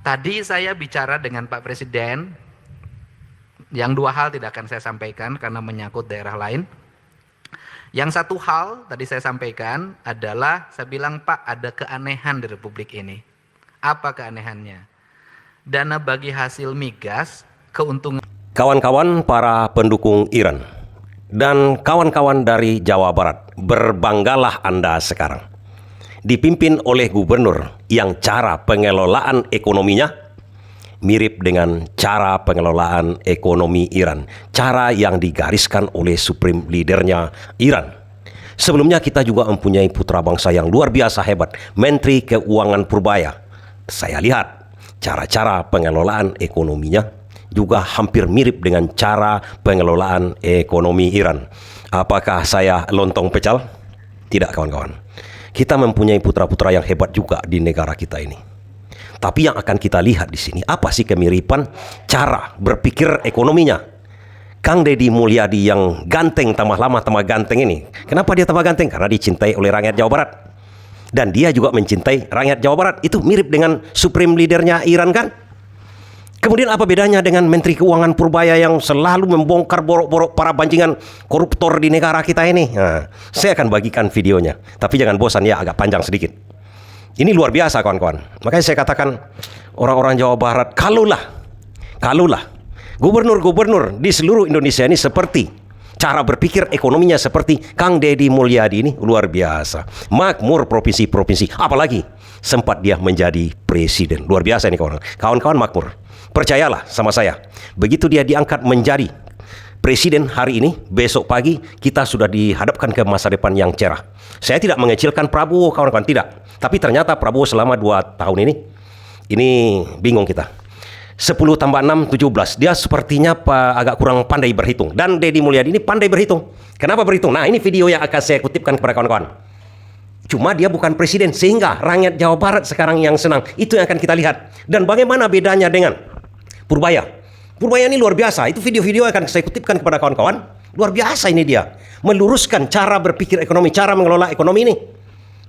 Tadi saya bicara dengan Pak Presiden, yang dua hal tidak akan saya sampaikan karena menyangkut daerah lain. Yang satu hal tadi saya sampaikan adalah, saya bilang, Pak, ada keanehan di Republik ini. Apa keanehannya? Dana bagi hasil migas, keuntungan. Kawan-kawan para pendukung Iran dan kawan-kawan dari Jawa Barat, berbanggalah Anda sekarang dipimpin oleh gubernur yang cara pengelolaan ekonominya mirip dengan cara pengelolaan ekonomi Iran, cara yang digariskan oleh supreme leadernya Iran. Sebelumnya kita juga mempunyai putra bangsa yang luar biasa hebat, Menteri Keuangan Purbaya. Saya lihat cara-cara pengelolaan ekonominya juga hampir mirip dengan cara pengelolaan ekonomi Iran. Apakah saya lontong pecal? Tidak, kawan-kawan. Kita mempunyai putra-putra yang hebat juga di negara kita ini. Tapi yang akan kita lihat di sini, apa sih kemiripan cara berpikir ekonominya? Kang Deddy Mulyadi yang ganteng, tambah lama tambah ganteng ini. Kenapa dia tambah ganteng? Karena dicintai oleh rakyat Jawa Barat. Dan dia juga mencintai rakyat Jawa Barat. Itu mirip dengan supreme leadernya Iran, kan? Kemudian apa bedanya dengan Menteri Keuangan Purbaya yang selalu membongkar borok-borok para bancingan koruptor di negara kita ini? Nah, saya akan bagikan videonya. Tapi jangan bosan ya, agak panjang sedikit. Ini luar biasa, kawan-kawan. Makanya saya katakan orang-orang Jawa Barat, kalulah gubernur-gubernur di seluruh Indonesia ini seperti cara berpikir ekonominya seperti Kang Deddy Mulyadi ini, luar biasa. Makmur provinsi-provinsi, apalagi sempat dia menjadi presiden. Luar biasa ini, kawan-kawan. Kawan-kawan makmur. Percayalah sama saya, begitu dia diangkat menjadi presiden hari ini, besok pagi kita sudah dihadapkan ke masa depan yang cerah. Saya tidak mengecilkan Prabowo, kawan-kawan, tidak. Tapi ternyata Prabowo selama 2 tahun ini bingung kita. 10 tambah 6, 17. Dia sepertinya agak kurang pandai berhitung. Dan Deddy Mulyadi ini pandai berhitung. Kenapa berhitung? Nah, ini video yang akan saya kutipkan kepada kawan-kawan. Cuma dia bukan presiden, sehingga rakyat Jawa Barat sekarang yang senang. Itu yang akan kita lihat. Dan bagaimana bedanya dengan Purbaya. Purbaya ini luar biasa. Itu video-video akan saya kutipkan kepada kawan-kawan. Luar biasa ini dia. Meluruskan cara berpikir ekonomi, cara mengelola ekonomi ini.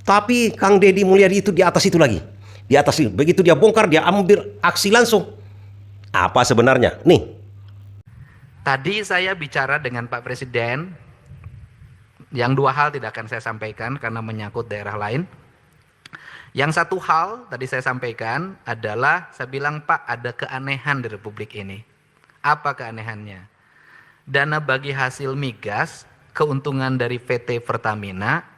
Tapi Kang Deddy Mulyadi itu di atas itu lagi. Di atas itu. Begitu dia bongkar, dia ambil aksi langsung. Apa sebenarnya? Nih. Tadi saya bicara dengan Pak Presiden, yang dua hal tidak akan saya sampaikan karena menyangkut daerah lain. Yang satu hal tadi saya sampaikan adalah, saya bilang, Pak, ada keanehan di Republik ini. Apa keanehannya? Dana bagi hasil migas, keuntungan dari PT Pertamina.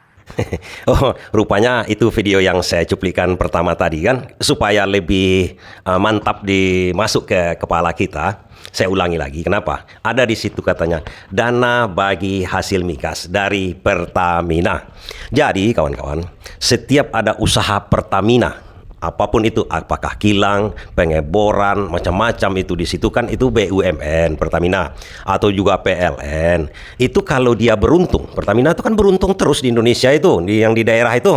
Oh, rupanya itu video yang saya cuplikan pertama tadi, kan, supaya lebih mantap dimasuk ke kepala kita. Saya ulangi lagi, kenapa? Ada di situ katanya, dana bagi hasil migas dari Pertamina. Jadi kawan-kawan, setiap ada usaha Pertamina, apapun itu, apakah kilang, pengeboran, macam-macam itu di situ, kan itu BUMN Pertamina atau juga PLN. Itu kalau dia beruntung, Pertamina itu kan beruntung terus di Indonesia itu, yang di daerah itu,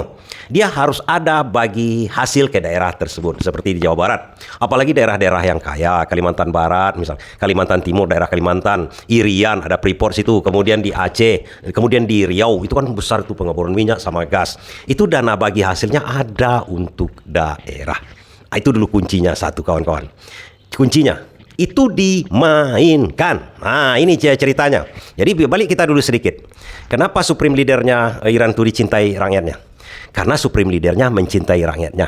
dia harus ada bagi hasil ke daerah tersebut, seperti di Jawa Barat. Apalagi daerah-daerah yang kaya, Kalimantan Barat, misal Kalimantan Timur, daerah Kalimantan, Irian, ada Freeport situ, kemudian di Aceh, kemudian di Riau, itu kan besar itu pengeboran minyak sama gas. Itu dana bagi hasilnya ada untuk daerah. Itu dulu kuncinya satu, kawan-kawan. Kuncinya itu dimainkan. Nah, ini ceritanya. Jadi balik kita dulu sedikit. Kenapa supreme leadernya Iran itu dicintai rakyatnya? Karena supreme leadernya mencintai rakyatnya.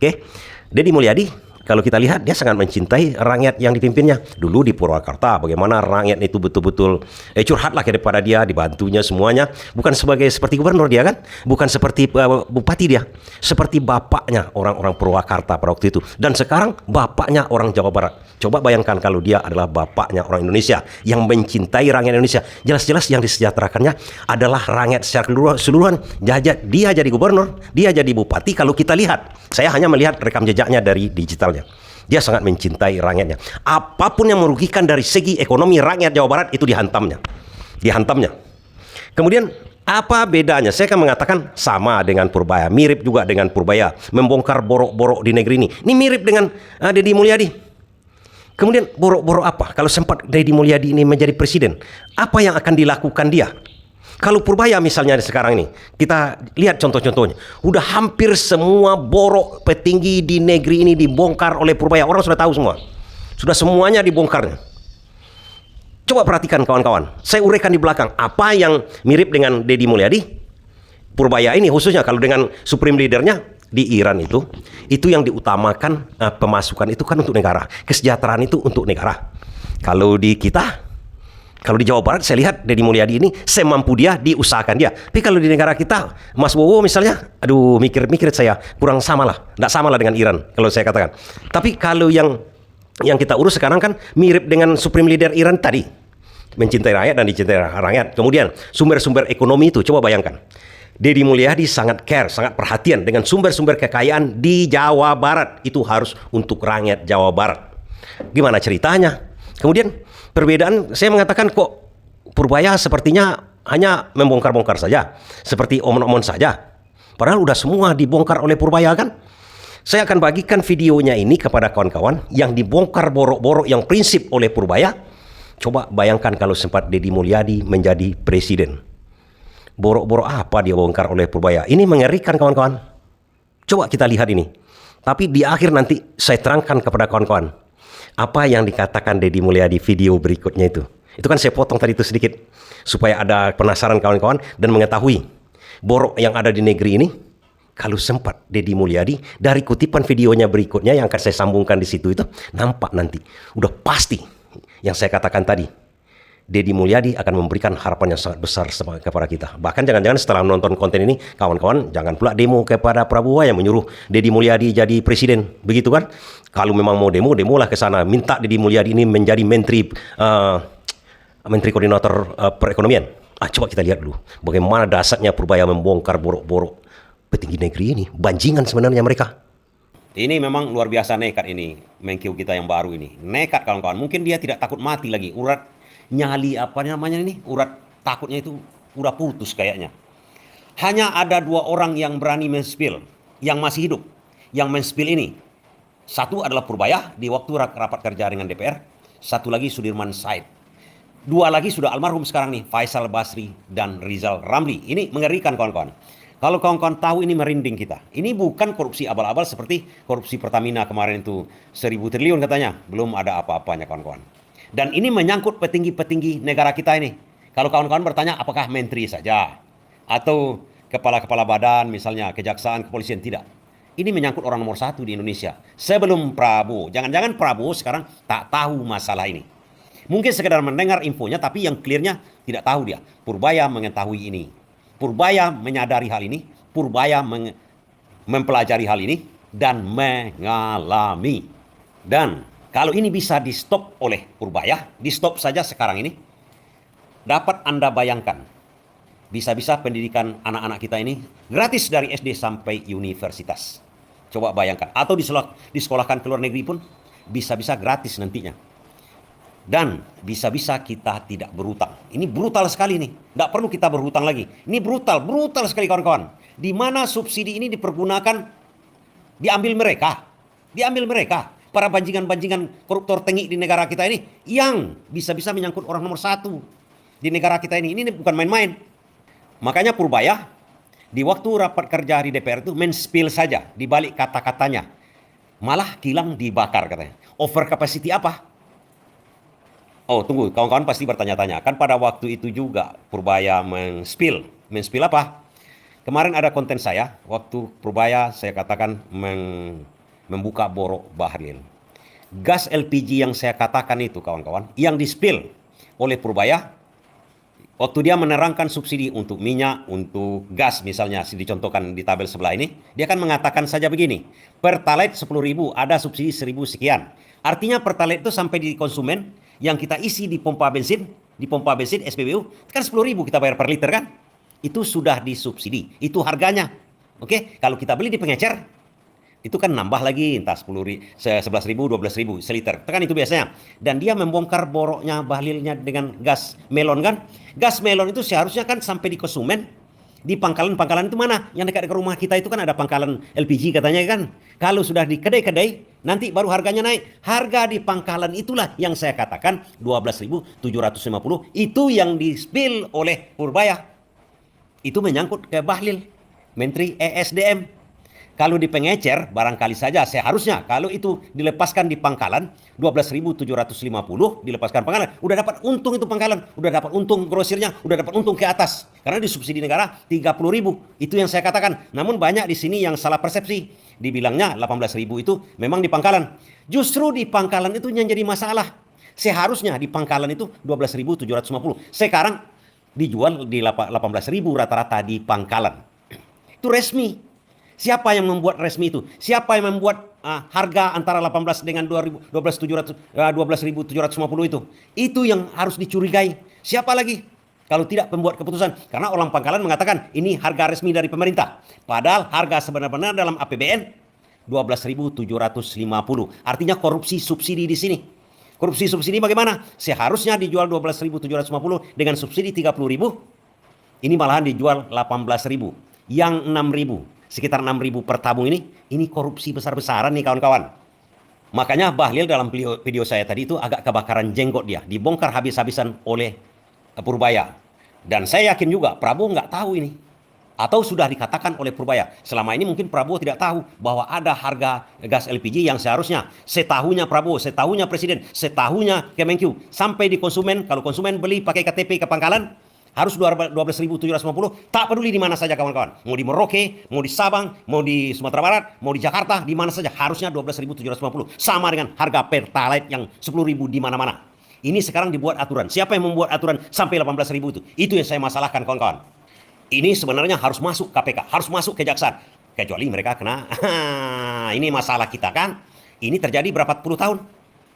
Oke. Deddy Mulyadi, kalau kita lihat, dia sangat mencintai rakyat yang dipimpinnya. Dulu di Purwakarta, bagaimana rakyat itu betul-betul curhatlah kepada dia, dibantunya semuanya. Bukan seperti gubernur dia, kan? Bukan seperti bupati dia. Seperti bapaknya orang-orang Purwakarta pada waktu itu. Dan sekarang bapaknya orang Jawa Barat. Coba bayangkan kalau dia adalah bapaknya orang Indonesia yang mencintai rakyat Indonesia. Jelas-jelas yang disejahterakannya adalah rakyat secara keseluruhan. Dia jadi gubernur, dia jadi bupati. Kalau kita lihat, saya hanya melihat rekam jejaknya dari digitalnya. Dia sangat mencintai rakyatnya. Apapun yang merugikan dari segi ekonomi rakyat Jawa Barat itu dihantamnya. Kemudian apa bedanya? Saya akan mengatakan sama dengan Purbaya, mirip juga dengan Purbaya, membongkar borok-borok di negeri ini. Ini mirip dengan Deddy Mulyadi. Kemudian borok-borok apa? Kalau sempat Deddy Mulyadi ini menjadi presiden, apa yang akan dilakukan dia? Kalau Purbaya misalnya sekarang ini, kita lihat contoh-contohnya. Udah hampir semua borok petinggi di negeri ini dibongkar oleh Purbaya. Orang sudah tahu semua. Sudah semuanya dibongkarnya. Coba perhatikan kawan-kawan. Saya uraikan di belakang. Apa yang mirip dengan Deddy Mulyadi? Purbaya ini khususnya kalau dengan Supreme Leadernya di Iran itu yang diutamakan pemasukan itu kan untuk negara. Kesejahteraan itu untuk negara. Kalau di kita, kalau di Jawa Barat saya lihat Deddy Mulyadi ini semampu dia diusahakan dia. Tapi kalau di negara kita, Mas Bowo misalnya, aduh mikir-mikir saya kurang sama lah, tidak sama lah dengan Iran kalau saya katakan. Tapi kalau yang kita urus sekarang kan mirip dengan Supreme Leader Iran tadi, mencintai rakyat dan dicintai rakyat. Kemudian sumber-sumber ekonomi itu coba bayangkan. Deddy Mulyadi sangat care, sangat perhatian dengan sumber-sumber kekayaan di Jawa Barat. Itu harus untuk rakyat Jawa Barat. Gimana ceritanya? Kemudian perbedaan, saya mengatakan kok Purbaya sepertinya hanya membongkar-bongkar saja. Seperti omon-omon saja. Padahal udah semua dibongkar oleh Purbaya kan? Saya akan bagikan videonya ini kepada kawan-kawan yang dibongkar borok-borok yang prinsip oleh Purbaya. Coba bayangkan kalau sempat Deddy Mulyadi menjadi presiden. Borok-borok apa dia bongkar oleh Purbaya? Ini mengerikan kawan-kawan. Coba kita lihat ini. Tapi di akhir nanti saya terangkan kepada kawan-kawan. Apa yang dikatakan Deddy Mulyadi video berikutnya itu. Itu kan saya potong tadi itu sedikit. Supaya ada penasaran kawan-kawan dan mengetahui. Borok yang ada di negeri ini. Kalau sempat Deddy Mulyadi dari kutipan videonya berikutnya yang akan saya sambungkan di situ itu. Nampak nanti. Udah pasti yang saya katakan tadi. Deddy Mulyadi akan memberikan harapan yang sangat besar kepada kita. Bahkan jangan-jangan setelah menonton konten ini, kawan-kawan jangan pula demo kepada Prabowo yang menyuruh Deddy Mulyadi jadi presiden. Begitu kan? Kalau memang mau demo, demolah ke sana. Minta Deddy Mulyadi ini menjadi menteri koordinator perekonomian. Coba kita lihat dulu. Bagaimana dasarnya Purbaya membongkar borok-borok petinggi negeri ini. Banjingan sebenarnya mereka. Ini memang luar biasa nekat ini. Menkyu kita yang baru ini. Nekat kawan-kawan. Mungkin dia tidak takut mati lagi. Urat nyali apa namanya ini, urat takutnya itu udah putus kayaknya. Hanya ada 2 orang yang berani men-spill, yang masih hidup, yang men-spill ini. Satu adalah Purbaya di waktu rapat kerja dengan DPR, satu lagi Sudirman Said. 2 lagi sudah almarhum sekarang nih, Faisal Basri dan Rizal Ramli. Ini mengerikan kawan-kawan. Kalau kawan-kawan tahu ini merinding kita. Ini bukan korupsi abal-abal seperti korupsi Pertamina kemarin itu 1.000 triliun katanya. Belum ada apa-apanya kawan-kawan. Dan ini menyangkut petinggi-petinggi negara kita ini. Kalau kawan-kawan bertanya apakah menteri saja atau kepala-kepala badan misalnya kejaksaan, kepolisian, tidak. Ini menyangkut orang nomor 1 di Indonesia. Sebelum Prabowo. Jangan-jangan Prabowo sekarang tak tahu masalah ini. Mungkin sekedar mendengar infonya tapi yang clearnya tidak tahu dia. Purbaya mengetahui ini. Purbaya menyadari hal ini. Purbaya mempelajari hal ini dan mengalami. Dan kalau ini bisa di-stop oleh Purbaya, di-stop saja sekarang ini, dapat Anda bayangkan, bisa-bisa pendidikan anak-anak kita ini gratis dari SD sampai universitas. Coba bayangkan. Atau disekolahkan ke luar negeri pun, bisa-bisa gratis nantinya. Dan bisa-bisa kita tidak berhutang. Ini brutal sekali nih. Tidak perlu kita berhutang lagi. Ini brutal sekali kawan-kawan. Di mana subsidi ini dipergunakan, diambil mereka. Para banjingan-banjingan koruptor tengik di negara kita ini yang bisa-bisa menyangkut orang nomor 1 di negara kita ini. Ini bukan main-main. Makanya Purbaya di waktu rapat kerja di DPR itu men-spill saja di balik kata-katanya. Malah kilang dibakar katanya. Over capacity apa? Oh tunggu, kawan-kawan pasti bertanya-tanya. Kan pada waktu itu juga Purbaya men-spill. Men-spill apa? Kemarin ada konten saya, waktu Purbaya saya katakan membuka borok Bahlil. Gas LPG yang saya katakan itu kawan-kawan, yang di-spill oleh Purbaya, waktu dia menerangkan subsidi untuk minyak, untuk gas misalnya, dicontohkan di tabel sebelah ini, dia akan mengatakan saja begini, Pertalite 10.000, ada subsidi 1.000 sekian. Artinya Pertalite itu sampai di konsumen, yang kita isi di pompa bensin SPBU, kan 10.000 kita bayar per liter kan? Itu sudah disubsidi, itu harganya. Oke, kalau kita beli di pengecer, itu kan nambah lagi entah 11.000, 12.000 seliter. Kan itu biasanya. Dan dia membongkar boroknya Bahlilnya dengan gas melon kan. Gas melon itu seharusnya kan sampai di konsumen. Di pangkalan-pangkalan itu mana? Yang dekat rumah kita itu kan ada pangkalan LPG katanya kan. Kalau sudah di kedai-kedai, nanti baru harganya naik. Harga di pangkalan itulah yang saya katakan 12.750. Itu yang di-spill oleh Purbaya. Itu menyangkut ke Bahlil, Menteri ESDM. Kalau di pengecer, barangkali saja seharusnya kalau itu dilepaskan di pangkalan, 12.750 dilepaskan pangkalan, udah dapat untung itu pangkalan, udah dapat untung grosirnya, udah dapat untung ke atas. Karena di subsidi negara 30.000, itu yang saya katakan. Namun banyak di sini yang salah persepsi. Dibilangnya 18.000 itu memang di pangkalan. Justru di pangkalan itu yang jadi masalah. Seharusnya di pangkalan itu 12.750. Sekarang dijual di 18.000 rata-rata di pangkalan. Itu resmi. Siapa yang membuat resmi itu? Siapa yang membuat harga antara 18 dengan 12.750 itu? Itu yang harus dicurigai. Siapa lagi? Kalau tidak pembuat keputusan. Karena orang pangkalan mengatakan ini harga resmi dari pemerintah. Padahal harga sebenarnya dalam APBN 12.750. Artinya korupsi subsidi di sini. Korupsi subsidi bagaimana? Seharusnya dijual 12.750 dengan subsidi 30.000. Ini malahan dijual 18.000. Yang 6.000. Sekitar 6.000 per tabung ini korupsi besar-besaran nih kawan-kawan. Makanya Bahlil dalam video saya tadi itu agak kebakaran jenggot dia. Dibongkar habis-habisan oleh Purbaya. Dan saya yakin juga Prabowo nggak tahu ini. Atau sudah dikatakan oleh Purbaya. Selama ini mungkin Prabowo tidak tahu bahwa ada harga gas LPG yang seharusnya setahunya Prabowo, setahunya Presiden, setahunya Kemenkyu. Sampai di konsumen, kalau konsumen beli pakai KTP ke pangkalan, harus 12.750, tak peduli di mana saja kawan-kawan. Mau di Merauke, mau di Sabang, mau di Sumatera Barat, mau di Jakarta, di mana saja harusnya 12.750. Sama dengan harga Pertalite yang 10.000 di mana-mana. Ini sekarang dibuat aturan. Siapa yang membuat aturan sampai 18.000 itu? Itu yang saya masalahkan kawan-kawan. Ini sebenarnya harus masuk KPK, harus masuk kejaksaan. Kecuali mereka kena, ini masalah kita kan. Ini terjadi berapa puluh tahun?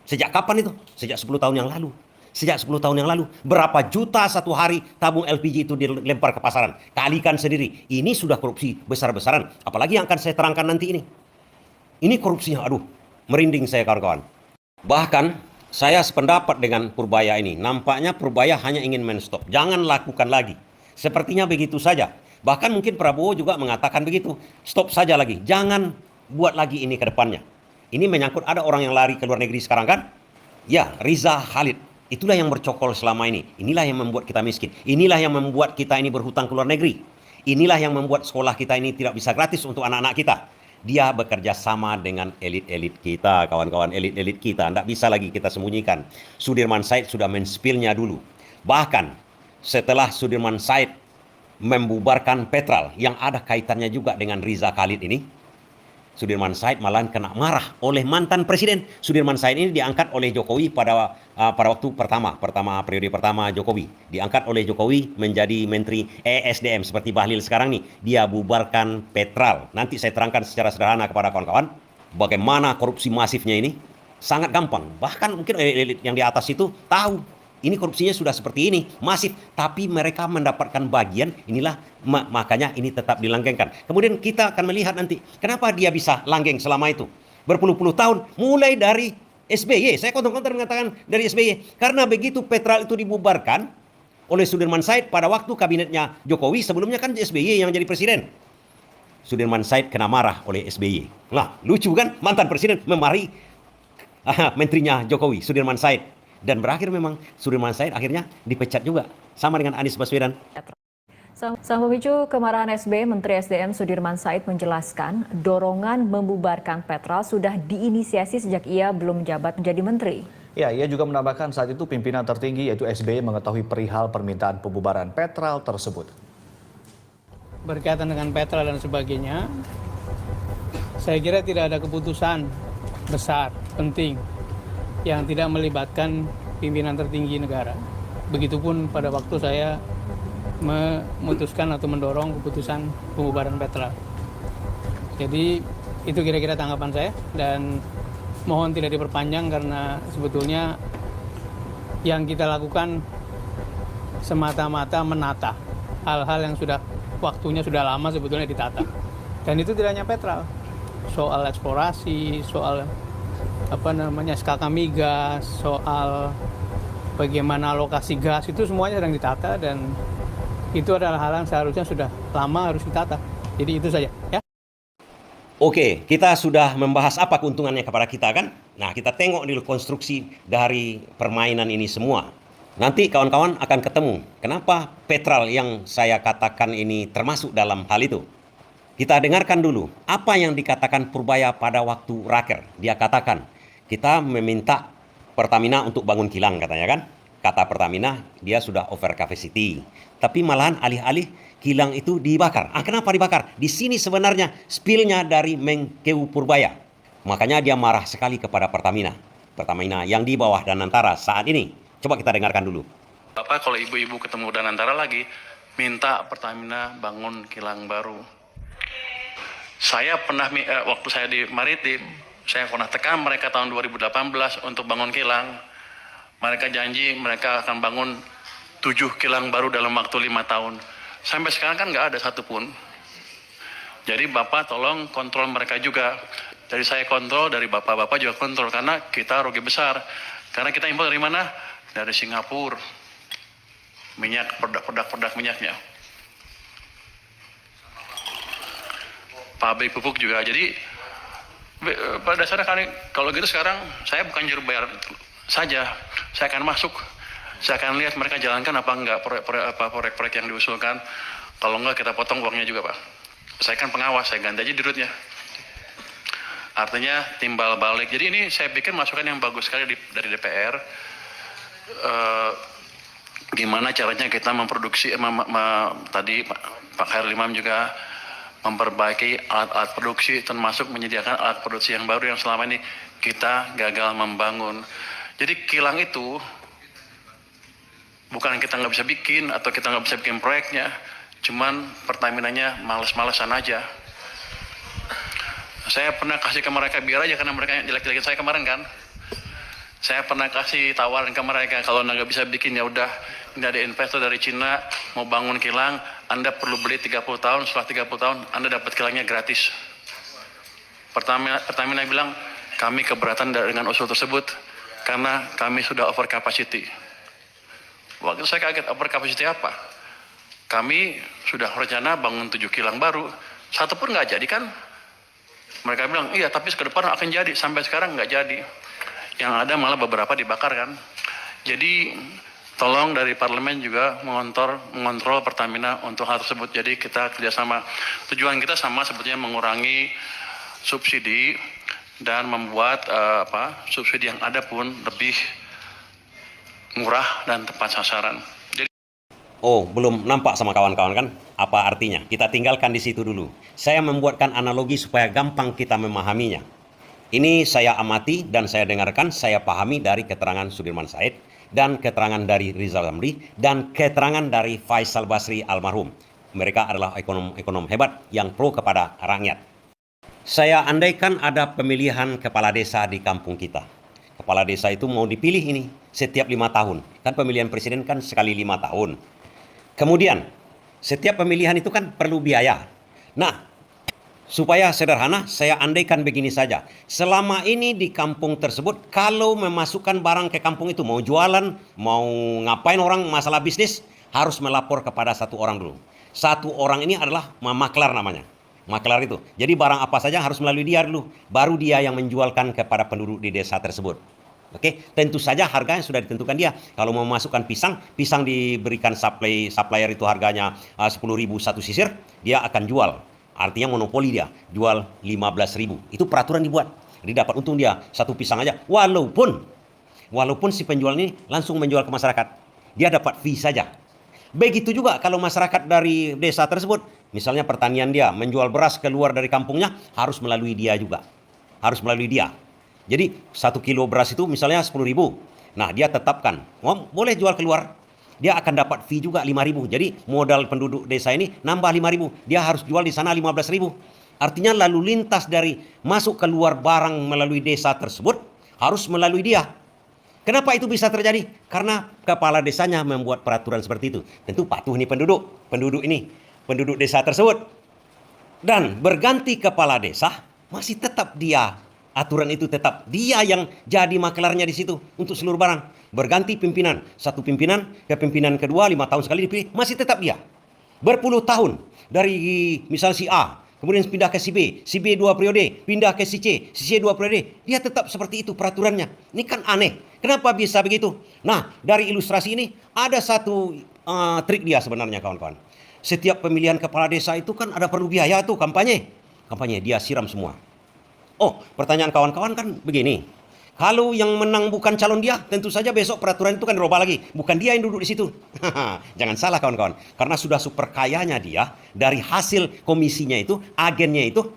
Sejak kapan itu? Sejak 10 tahun yang lalu. Sejak 10 tahun yang lalu, berapa juta satu hari tabung LPG itu dilempar ke pasaran. Kalikan sendiri. Ini sudah korupsi besar-besaran. Apalagi yang akan saya terangkan nanti ini. Ini korupsinya, aduh, merinding saya kawan-kawan. Bahkan, saya sependapat dengan Purbaya ini. Nampaknya Purbaya hanya ingin menstop. Jangan lakukan lagi. Sepertinya begitu saja. Bahkan mungkin Prabowo juga mengatakan begitu. Stop saja lagi. Jangan buat lagi ini ke depannya. Ini menyangkut ada orang yang lari ke luar negeri sekarang kan? Ya, Riza Khalid. Itulah yang bercokol selama ini. Inilah yang membuat kita miskin. Inilah yang membuat kita ini berhutang ke luar negeri. Inilah yang membuat sekolah kita ini tidak bisa gratis untuk anak-anak kita. Dia bekerja sama dengan elit-elit kita, kawan-kawan elit-elit kita. Tidak bisa lagi kita sembunyikan. Sudirman Said sudah men-spillnya dulu. Bahkan setelah Sudirman Said membubarkan Petral yang ada kaitannya juga dengan Riza Khalid ini, Sudirman Said malahan kena marah oleh mantan presiden. Sudirman Said ini diangkat oleh Jokowi pada waktu periode pertama Jokowi. Diangkat oleh Jokowi menjadi Menteri ESDM seperti Bahlil sekarang nih. Dia bubarkan Petral. Nanti saya terangkan secara sederhana kepada kawan-kawan bagaimana korupsi masifnya ini. Sangat gampang. Bahkan mungkin elit yang di atas itu tahu ini korupsinya sudah seperti ini, masif. Tapi mereka mendapatkan bagian, inilah makanya ini tetap dilanggengkan. Kemudian kita akan melihat nanti, kenapa dia bisa langgeng selama itu. Berpuluh-puluh tahun, mulai dari SBY. Saya kontra-kontra mengatakan dari SBY. Karena begitu Petral itu dibubarkan oleh Sudirman Said pada waktu kabinetnya Jokowi, sebelumnya kan SBY yang jadi presiden. Sudirman Said kena marah oleh SBY. Lah, lucu kan? Mantan presiden memarahi menterinya Jokowi, Sudirman Said. Dan berakhir memang Sudirman Said akhirnya dipecat juga. Sama dengan Anies Baswedan. Sang pemicu kemarahan SBY, Menteri SDM Sudirman Said menjelaskan dorongan membubarkan Petral sudah diinisiasi sejak ia belum menjabat menjadi menteri. Ya, ia juga menambahkan saat itu pimpinan tertinggi yaitu SBY mengetahui perihal permintaan pembubaran Petral tersebut. Berkaitan dengan Petral dan sebagainya, saya kira tidak ada keputusan besar, penting yang tidak melibatkan pimpinan tertinggi negara. Begitupun pada waktu saya memutuskan atau mendorong keputusan pembubaran Petral. Jadi itu kira-kira tanggapan saya dan mohon tidak diperpanjang karena sebetulnya yang kita lakukan semata-mata menata hal-hal yang sudah waktunya sudah lama sebetulnya ditata. Dan itu tidak hanya Petral. Soal eksplorasi, soal SKK migas, soal bagaimana alokasi gas, itu semuanya sedang ditata dan itu adalah hal yang seharusnya sudah lama harus ditata. Jadi itu saja ya. Oke, kita sudah membahas apa keuntungannya kepada kita kan? Nah, kita tengok dulu konstruksi dari permainan ini semua. Nanti kawan-kawan akan ketemu kenapa Petral yang saya katakan ini termasuk dalam hal itu. Kita dengarkan dulu apa yang dikatakan Purbaya pada waktu raker. Dia katakan, kita meminta Pertamina untuk bangun kilang katanya kan. Kata Pertamina, dia sudah over capacity. Tapi malahan alih-alih kilang itu dibakar. Kenapa dibakar? Di sini sebenarnya spillnya dari Menkeu Purbaya. Makanya dia marah sekali kepada Pertamina. Pertamina yang di bawah Danantara saat ini. Coba kita dengarkan dulu. Bapak kalau ibu-ibu ketemu Danantara lagi, minta Pertamina bangun kilang baru. Saya pernah, waktu saya di Maritim, saya pernah tekan mereka tahun 2018 untuk bangun kilang. Mereka janji mereka akan bangun 7 kilang baru dalam waktu 5 tahun. Sampai sekarang kan nggak ada satupun. Jadi Bapak tolong kontrol mereka juga. Dari saya kontrol, dari Bapak-Bapak juga kontrol. Karena kita rugi besar. Karena kita impor dari mana? Dari Singapura. Minyak, produk minyaknya. Pabrik pupuk juga. Jadi pada dasarnya kalau gitu sekarang saya bukan juru bayar saja. Saya akan masuk. Saya akan lihat mereka jalankan apa enggak proyek-proyek yang diusulkan. Kalau enggak kita potong uangnya juga, Pak. Saya kan pengawas, saya ganti aja dirutnya. Artinya timbal balik. Jadi ini saya pikir masukan yang bagus sekali dari DPR. Gimana caranya kita memproduksi, tadi Pak Khairul Imam juga memperbaiki alat-alat produksi, termasuk menyediakan alat produksi yang baru yang selama ini kita gagal membangun. Jadi kilang itu bukan kita nggak bisa bikin atau kita nggak bisa bikin proyeknya, cuman Pertaminanya males-malesan aja. Saya pernah kasih ke mereka biar aja karena mereka jelek-jelekin saya kemarin kan. Saya pernah kasih tawaran ke mereka kalau nggak bisa bikin ya udah, ini ada investor dari Cina mau bangun kilang, Anda perlu beli 30 tahun, setelah 30 tahun Anda dapat kilangnya gratis. Pertamina bilang kami keberatan dengan usul tersebut karena kami sudah over capacity. Waktu itu saya kaget, over capacity apa? Kami sudah rencana bangun 7 kilang baru, satu pun nggak jadi kan? Mereka bilang iya tapi ke depan akan jadi, sampai sekarang nggak jadi. Yang ada malah beberapa dibakar kan. Jadi tolong dari parlemen juga mengontrol Pertamina untuk hal tersebut. Jadi kita kerjasama. Tujuan kita sama sebetulnya mengurangi subsidi dan membuat subsidi yang ada pun lebih murah dan tepat sasaran. Oh, belum nampak sama kawan-kawan kan? Apa artinya? Kita tinggalkan di situ dulu. Saya membuatkan analogi supaya gampang kita memahaminya. Ini saya amati dan saya dengarkan, saya pahami dari keterangan Sudirman Said dan keterangan dari Rizal Ramli dan keterangan dari Faisal Basri almarhum. Mereka adalah ekonom hebat yang pro kepada rakyat. Saya andaikan ada pemilihan kepala desa di kampung kita. Kepala desa itu mau dipilih ini setiap 5 tahun. Kan pemilihan presiden kan sekali 5 tahun. Kemudian setiap pemilihan itu kan perlu biaya. Nah, supaya sederhana, saya andaikan begini saja. Selama ini di kampung tersebut, kalau memasukkan barang ke kampung itu, mau jualan, mau ngapain orang masalah bisnis, harus melapor kepada satu orang dulu. Satu orang ini adalah maklar namanya. Maklar itu. Jadi barang apa saja harus melalui dia dulu. Baru dia yang menjualkan kepada penduduk di desa tersebut. Oke, tentu saja harganya sudah ditentukan dia. Kalau mau memasukkan pisang diberikan supplier itu harganya 10.000 satu sisir, dia akan jual. Artinya monopoli dia, jual 15.000. Itu peraturan dibuat. Jadi dapat untung dia satu pisang aja. Walaupun si penjual ini langsung menjual ke masyarakat, dia dapat fee saja. Begitu juga kalau masyarakat dari desa tersebut, misalnya pertanian dia menjual beras keluar dari kampungnya, harus melalui dia juga. Harus melalui dia. Jadi 1 kilo beras itu misalnya 10.000. Nah, dia tetapkan, boleh jual keluar. Dia akan dapat fee juga 5.000. Jadi modal penduduk desa ini nambah 5.000. Dia harus jual di sana 15.000. Artinya lalu lintas dari masuk keluar barang melalui desa tersebut harus melalui dia. Kenapa itu bisa terjadi? Karena kepala desanya membuat peraturan seperti itu. Tentu patuh nih penduduk desa tersebut. Dan berganti kepala desa masih tetap dia. Aturan itu tetap dia yang jadi maklarnya di situ untuk seluruh barang. Berganti pimpinan, satu pimpinan ke pimpinan kedua 5 tahun sekali dipilih, masih tetap dia. Berpuluh tahun dari misal si A kemudian pindah ke si B 2 periode, pindah ke si C 2 periode. Dia tetap seperti itu peraturannya. Ini kan aneh. Kenapa bisa begitu? Nah, dari ilustrasi ini ada satu trik dia sebenarnya kawan-kawan. Setiap pemilihan kepala desa itu kan ada perlu biaya tuh kampanye. Kampanye dia siram semua. Oh, pertanyaan kawan-kawan kan begini. Kalau yang menang bukan calon dia, tentu saja besok peraturan itu kan dirubah lagi. Bukan dia yang duduk di situ. Jangan salah kawan-kawan. Karena sudah super kayanya dia, dari hasil komisinya itu, agennya itu,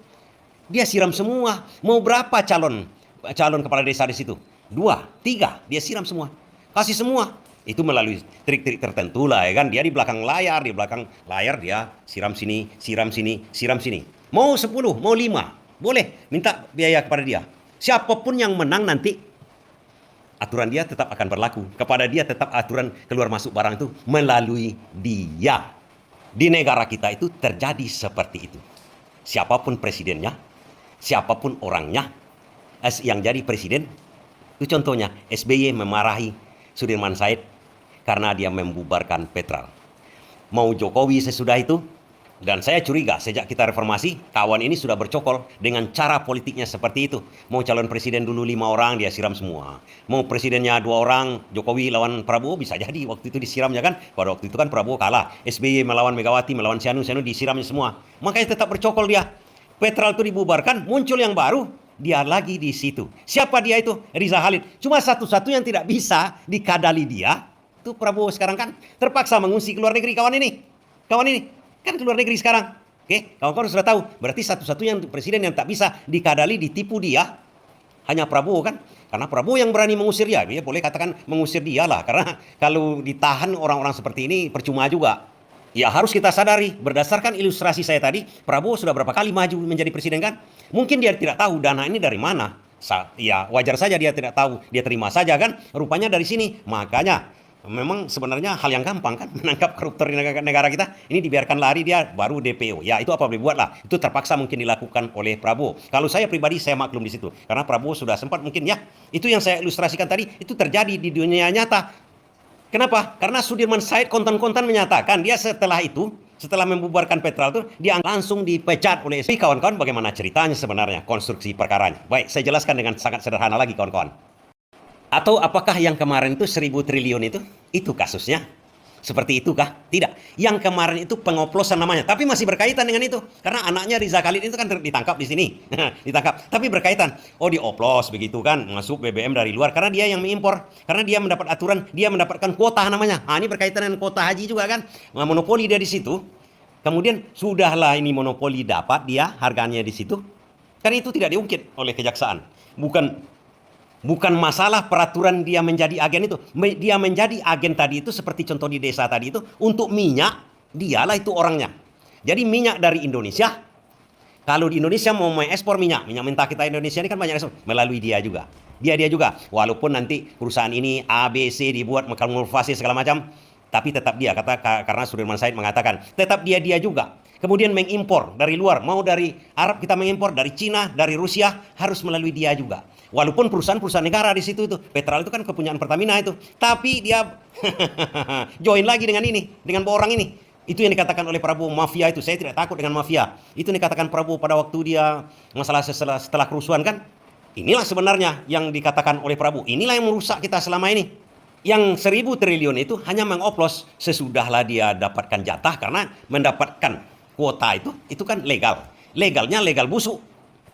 dia siram semua. Mau berapa calon kepala desa di situ? 2, 3, dia siram semua. Kasih semua. Itu melalui trik-trik tertentu lah ya kan. Dia di belakang layar dia siram sini, siram sini, siram sini. Mau 10, mau 5, boleh minta biaya kepada dia. Siapapun yang menang nanti, aturan dia tetap akan berlaku. Kepada dia tetap aturan keluar masuk barang itu melalui dia. Di negara kita itu terjadi seperti itu. Siapapun presidennya, siapapun orangnya, yang jadi presiden, itu contohnya SBY memarahi Sudirman Said karena dia membubarkan Petral. Mau Jokowi sesudah itu, dan saya curiga sejak kita reformasi, kawan ini sudah bercokol dengan cara politiknya seperti itu. Mau calon presiden dulu 5 orang, dia siram semua. Mau presidennya 2 orang, Jokowi lawan Prabowo, bisa jadi waktu itu disiramnya kan. Pada waktu itu kan Prabowo kalah. SBY melawan Megawati, melawan Sianu disiramnya semua. Makanya tetap bercokol dia. Petral itu dibubarkan, muncul yang baru, dia lagi di situ. Siapa dia itu? Riza Khalid. Cuma satu-satu yang tidak bisa dikadali dia, itu Prabowo sekarang kan terpaksa mengungsi ke luar negeri kawan ini. Kan ke luar negeri sekarang. Oke, kawan-kawan sudah tahu. Berarti satu-satunya presiden yang tak bisa dikadali, ditipu dia, hanya Prabowo kan. Karena Prabowo yang berani mengusir dia. Dia boleh katakan mengusir dia lah. Karena kalau ditahan orang-orang seperti ini percuma juga. Ya harus kita sadari, berdasarkan ilustrasi saya tadi, Prabowo sudah berapa kali maju menjadi presiden kan. Mungkin dia tidak tahu dana ini dari mana. Ya wajar saja dia tidak tahu. Dia terima saja kan. Rupanya dari sini. Makanya memang sebenarnya hal yang gampang kan menangkap koruptor di negara kita. Ini dibiarkan lari dia baru DPO. Ya itu apa boleh buat lah. Itu terpaksa mungkin dilakukan oleh Prabowo. Kalau saya pribadi saya maklum di situ. Karena Prabowo sudah sempat mungkin ya. Itu yang saya ilustrasikan tadi itu terjadi di dunia nyata. Kenapa? Karena Sudirman Said kontan-kontan menyatakan dia setelah membubarkan Petral itu dia langsung dipecat oleh SBY. Kawan-kawan bagaimana ceritanya sebenarnya konstruksi perkaranya. Baik, saya jelaskan dengan sangat sederhana lagi kawan-kawan. Atau apakah yang kemarin itu 1.000 triliun itu kasusnya? Seperti itukah? Tidak. Yang kemarin itu pengoplosan namanya. Tapi masih berkaitan dengan itu. Karena anaknya Riza Khalid itu kan ditangkap di sini. Ditangkap. Tapi berkaitan. Oh dioplos begitu kan. Masuk BBM dari luar. Karena dia yang mengimpor. Karena dia mendapat aturan. Dia mendapatkan kuota namanya. Ini berkaitan dengan kuota haji juga kan. Monopoli dia di situ. Kemudian sudahlah ini monopoli dapat dia. Harganya di situ. Kan itu tidak diungkit oleh kejaksaan. Bukan masalah peraturan dia menjadi agen itu. Dia menjadi agen tadi itu seperti contoh di desa tadi itu. Untuk minyak, dialah itu orangnya. Jadi minyak dari Indonesia. Kalau di Indonesia mau mengekspor minyak mentah kita Indonesia ini kan banyak ekspor. Melalui dia juga. Dia juga. Walaupun nanti perusahaan ini A, B, C dibuat mengalokasi segala macam. Tapi tetap dia. Karena Sudirman Said mengatakan. Tetap dia juga. Kemudian mengimpor dari luar. Mau dari Arab kita mengimpor. Dari Cina, dari Rusia. Harus melalui dia juga. Walaupun perusahaan-perusahaan negara di situ itu, Petral itu kan kepunyaan Pertamina itu, tapi dia join lagi dengan orang ini. Itu yang dikatakan oleh Prabowo mafia itu. Saya tidak takut dengan mafia. Itu yang dikatakan Prabowo pada waktu dia masalah setelah kerusuhan kan. Inilah sebenarnya yang dikatakan oleh Prabowo. Inilah yang merusak kita selama ini. Yang 1.000 triliun itu hanya mengoplos sesudahlah dia dapatkan jatah karena mendapatkan kuota itu kan legal. Legalnya legal busuk.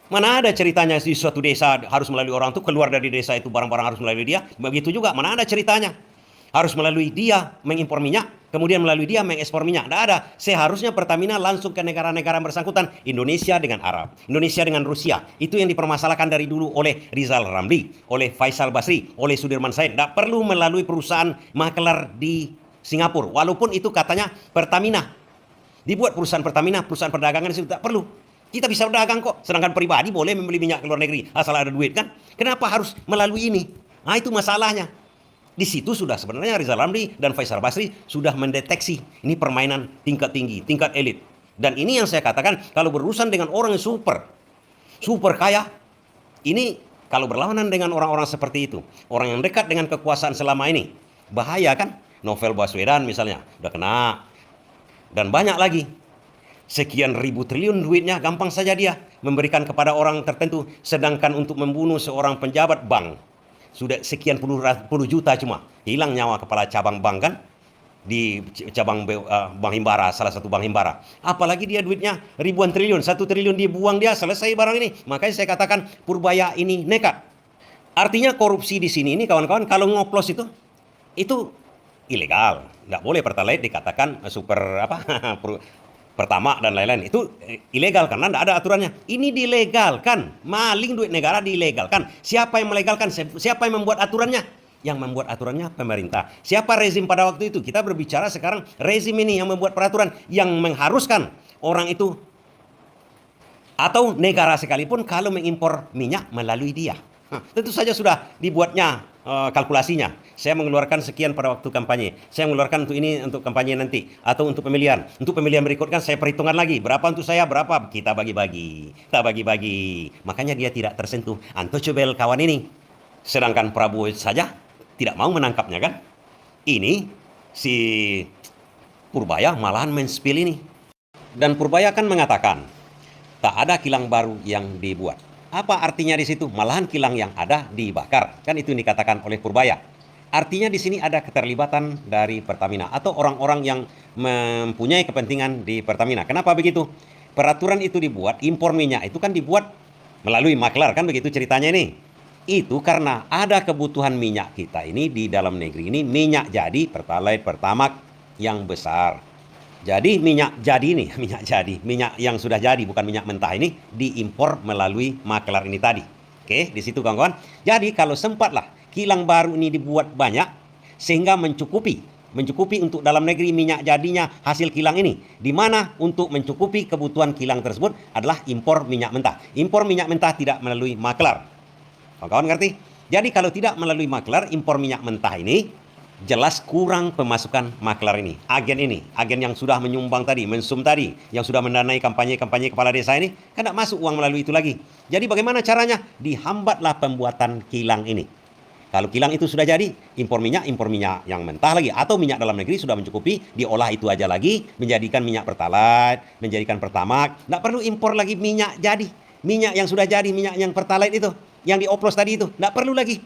Mana ada ceritanya di suatu desa harus melalui orang itu, keluar dari desa itu barang-barang harus melalui dia. Begitu juga, mana ada ceritanya. Harus melalui dia mengimpor minyak, kemudian melalui dia mengekspor minyak. Tidak ada. Seharusnya Pertamina langsung ke negara-negara bersangkutan. Indonesia dengan Arab, Indonesia dengan Rusia. Itu yang dipermasalahkan dari dulu oleh Rizal Ramli, oleh Faisal Basri, oleh Sudirman Said. Tidak perlu melalui perusahaan makelar di Singapura. Walaupun itu katanya Pertamina. Dibuat perusahaan Pertamina, perusahaan perdagangan itu tidak perlu. Kita bisa berdagang kok. Sedangkan pribadi boleh membeli minyak ke luar negeri. Asal ada duit kan. Kenapa harus melalui ini? Itu masalahnya. Di situ sudah sebenarnya Rizal Ramli dan Faisal Basri sudah mendeteksi. Ini permainan tingkat tinggi, tingkat elit. Dan ini yang saya katakan. Kalau berurusan dengan orang yang super kaya. Ini kalau berlawanan dengan orang-orang seperti itu. Orang yang dekat dengan kekuasaan selama ini. Bahaya kan? Novel Baswedan misalnya. Udah kena. Dan banyak lagi. sekian ribu triliun duitnya, gampang saja dia memberikan kepada orang tertentu, sedangkan untuk membunuh seorang penjabat bank sudah sekian puluh juta cuma hilang nyawa kepala cabang bank kan di cabang Bank Himbara, salah satu bank Himbara. Apalagi dia duitnya ribuan triliun, 1 triliun dibuang dia, selesai barang ini. Makanya saya katakan Purbaya ini nekat. Artinya korupsi di sini ini kawan-kawan, kalau ngoplos itu ilegal. Nggak boleh Pertalite dikatakan Pertama dan lain-lain. Itu ilegal karena tidak ada aturannya. Ini dilegalkan. Maling duit negara dilegalkan. Siapa yang melegalkan? Siapa yang membuat aturannya? Yang membuat aturannya pemerintah. Siapa rezim pada waktu itu? Kita berbicara sekarang rezim ini yang membuat peraturan yang mengharuskan orang itu atau negara sekalipun kalau mengimpor minyak melalui dia. Tentu saja sudah dibuatnya kalkulasinya. Saya mengeluarkan sekian pada waktu kampanye. Saya mengeluarkan untuk ini untuk kampanye nanti atau untuk pemilihan. Untuk pemilihan berikutnya saya perhitungkan lagi. Berapa untuk saya, berapa kita bagi-bagi. Kita bagi-bagi. Makanya dia tidak tersentuh. Untouchable kawan ini. Sedangkan Prabowo saja tidak mau menangkapnya kan. Ini si Purbaya malahan men-spill ini. Dan Purbaya kan mengatakan tak ada kilang baru yang dibuat. Apa artinya di situ? Malahan kilang yang ada dibakar. Kan itu yang dikatakan oleh Purbaya. Artinya di sini ada keterlibatan dari Pertamina atau orang-orang yang mempunyai kepentingan di Pertamina. Kenapa begitu? Peraturan itu dibuat, impor minyak itu kan dibuat melalui maklar, kan begitu ceritanya ini. Itu karena ada kebutuhan minyak kita ini di dalam negeri ini, minyak jadi, Pertalite, Pertamax yang besar. Jadi minyak yang sudah jadi, bukan minyak mentah ini, diimpor melalui maklar ini tadi. Oke, di situ kawan-kawan. Jadi kalau sempatlah kilang baru ini dibuat banyak, sehingga mencukupi untuk dalam negeri minyak jadinya hasil kilang ini. Di mana untuk mencukupi kebutuhan kilang tersebut adalah impor minyak mentah. Impor minyak mentah tidak melalui maklar. Kawan-kawan ngerti? Jadi kalau tidak melalui maklar, impor minyak mentah ini jelas kurang pemasukan maklar ini. Agen yang sudah menyumbang tadi, mensum tadi, yang sudah mendanai kampanye-kampanye kepala desa ini, kan tidak masuk uang melalui itu lagi. Jadi bagaimana caranya? Dihambatlah pembuatan kilang ini. Kalau kilang itu sudah jadi, impor minyak yang mentah lagi, atau minyak dalam negeri sudah mencukupi, diolah itu aja lagi, menjadikan minyak Pertalite, menjadikan Pertamax. Tidak perlu impor lagi minyak jadi. Minyak yang sudah jadi, minyak yang Pertalite itu, yang dioplos tadi itu, tidak perlu lagi.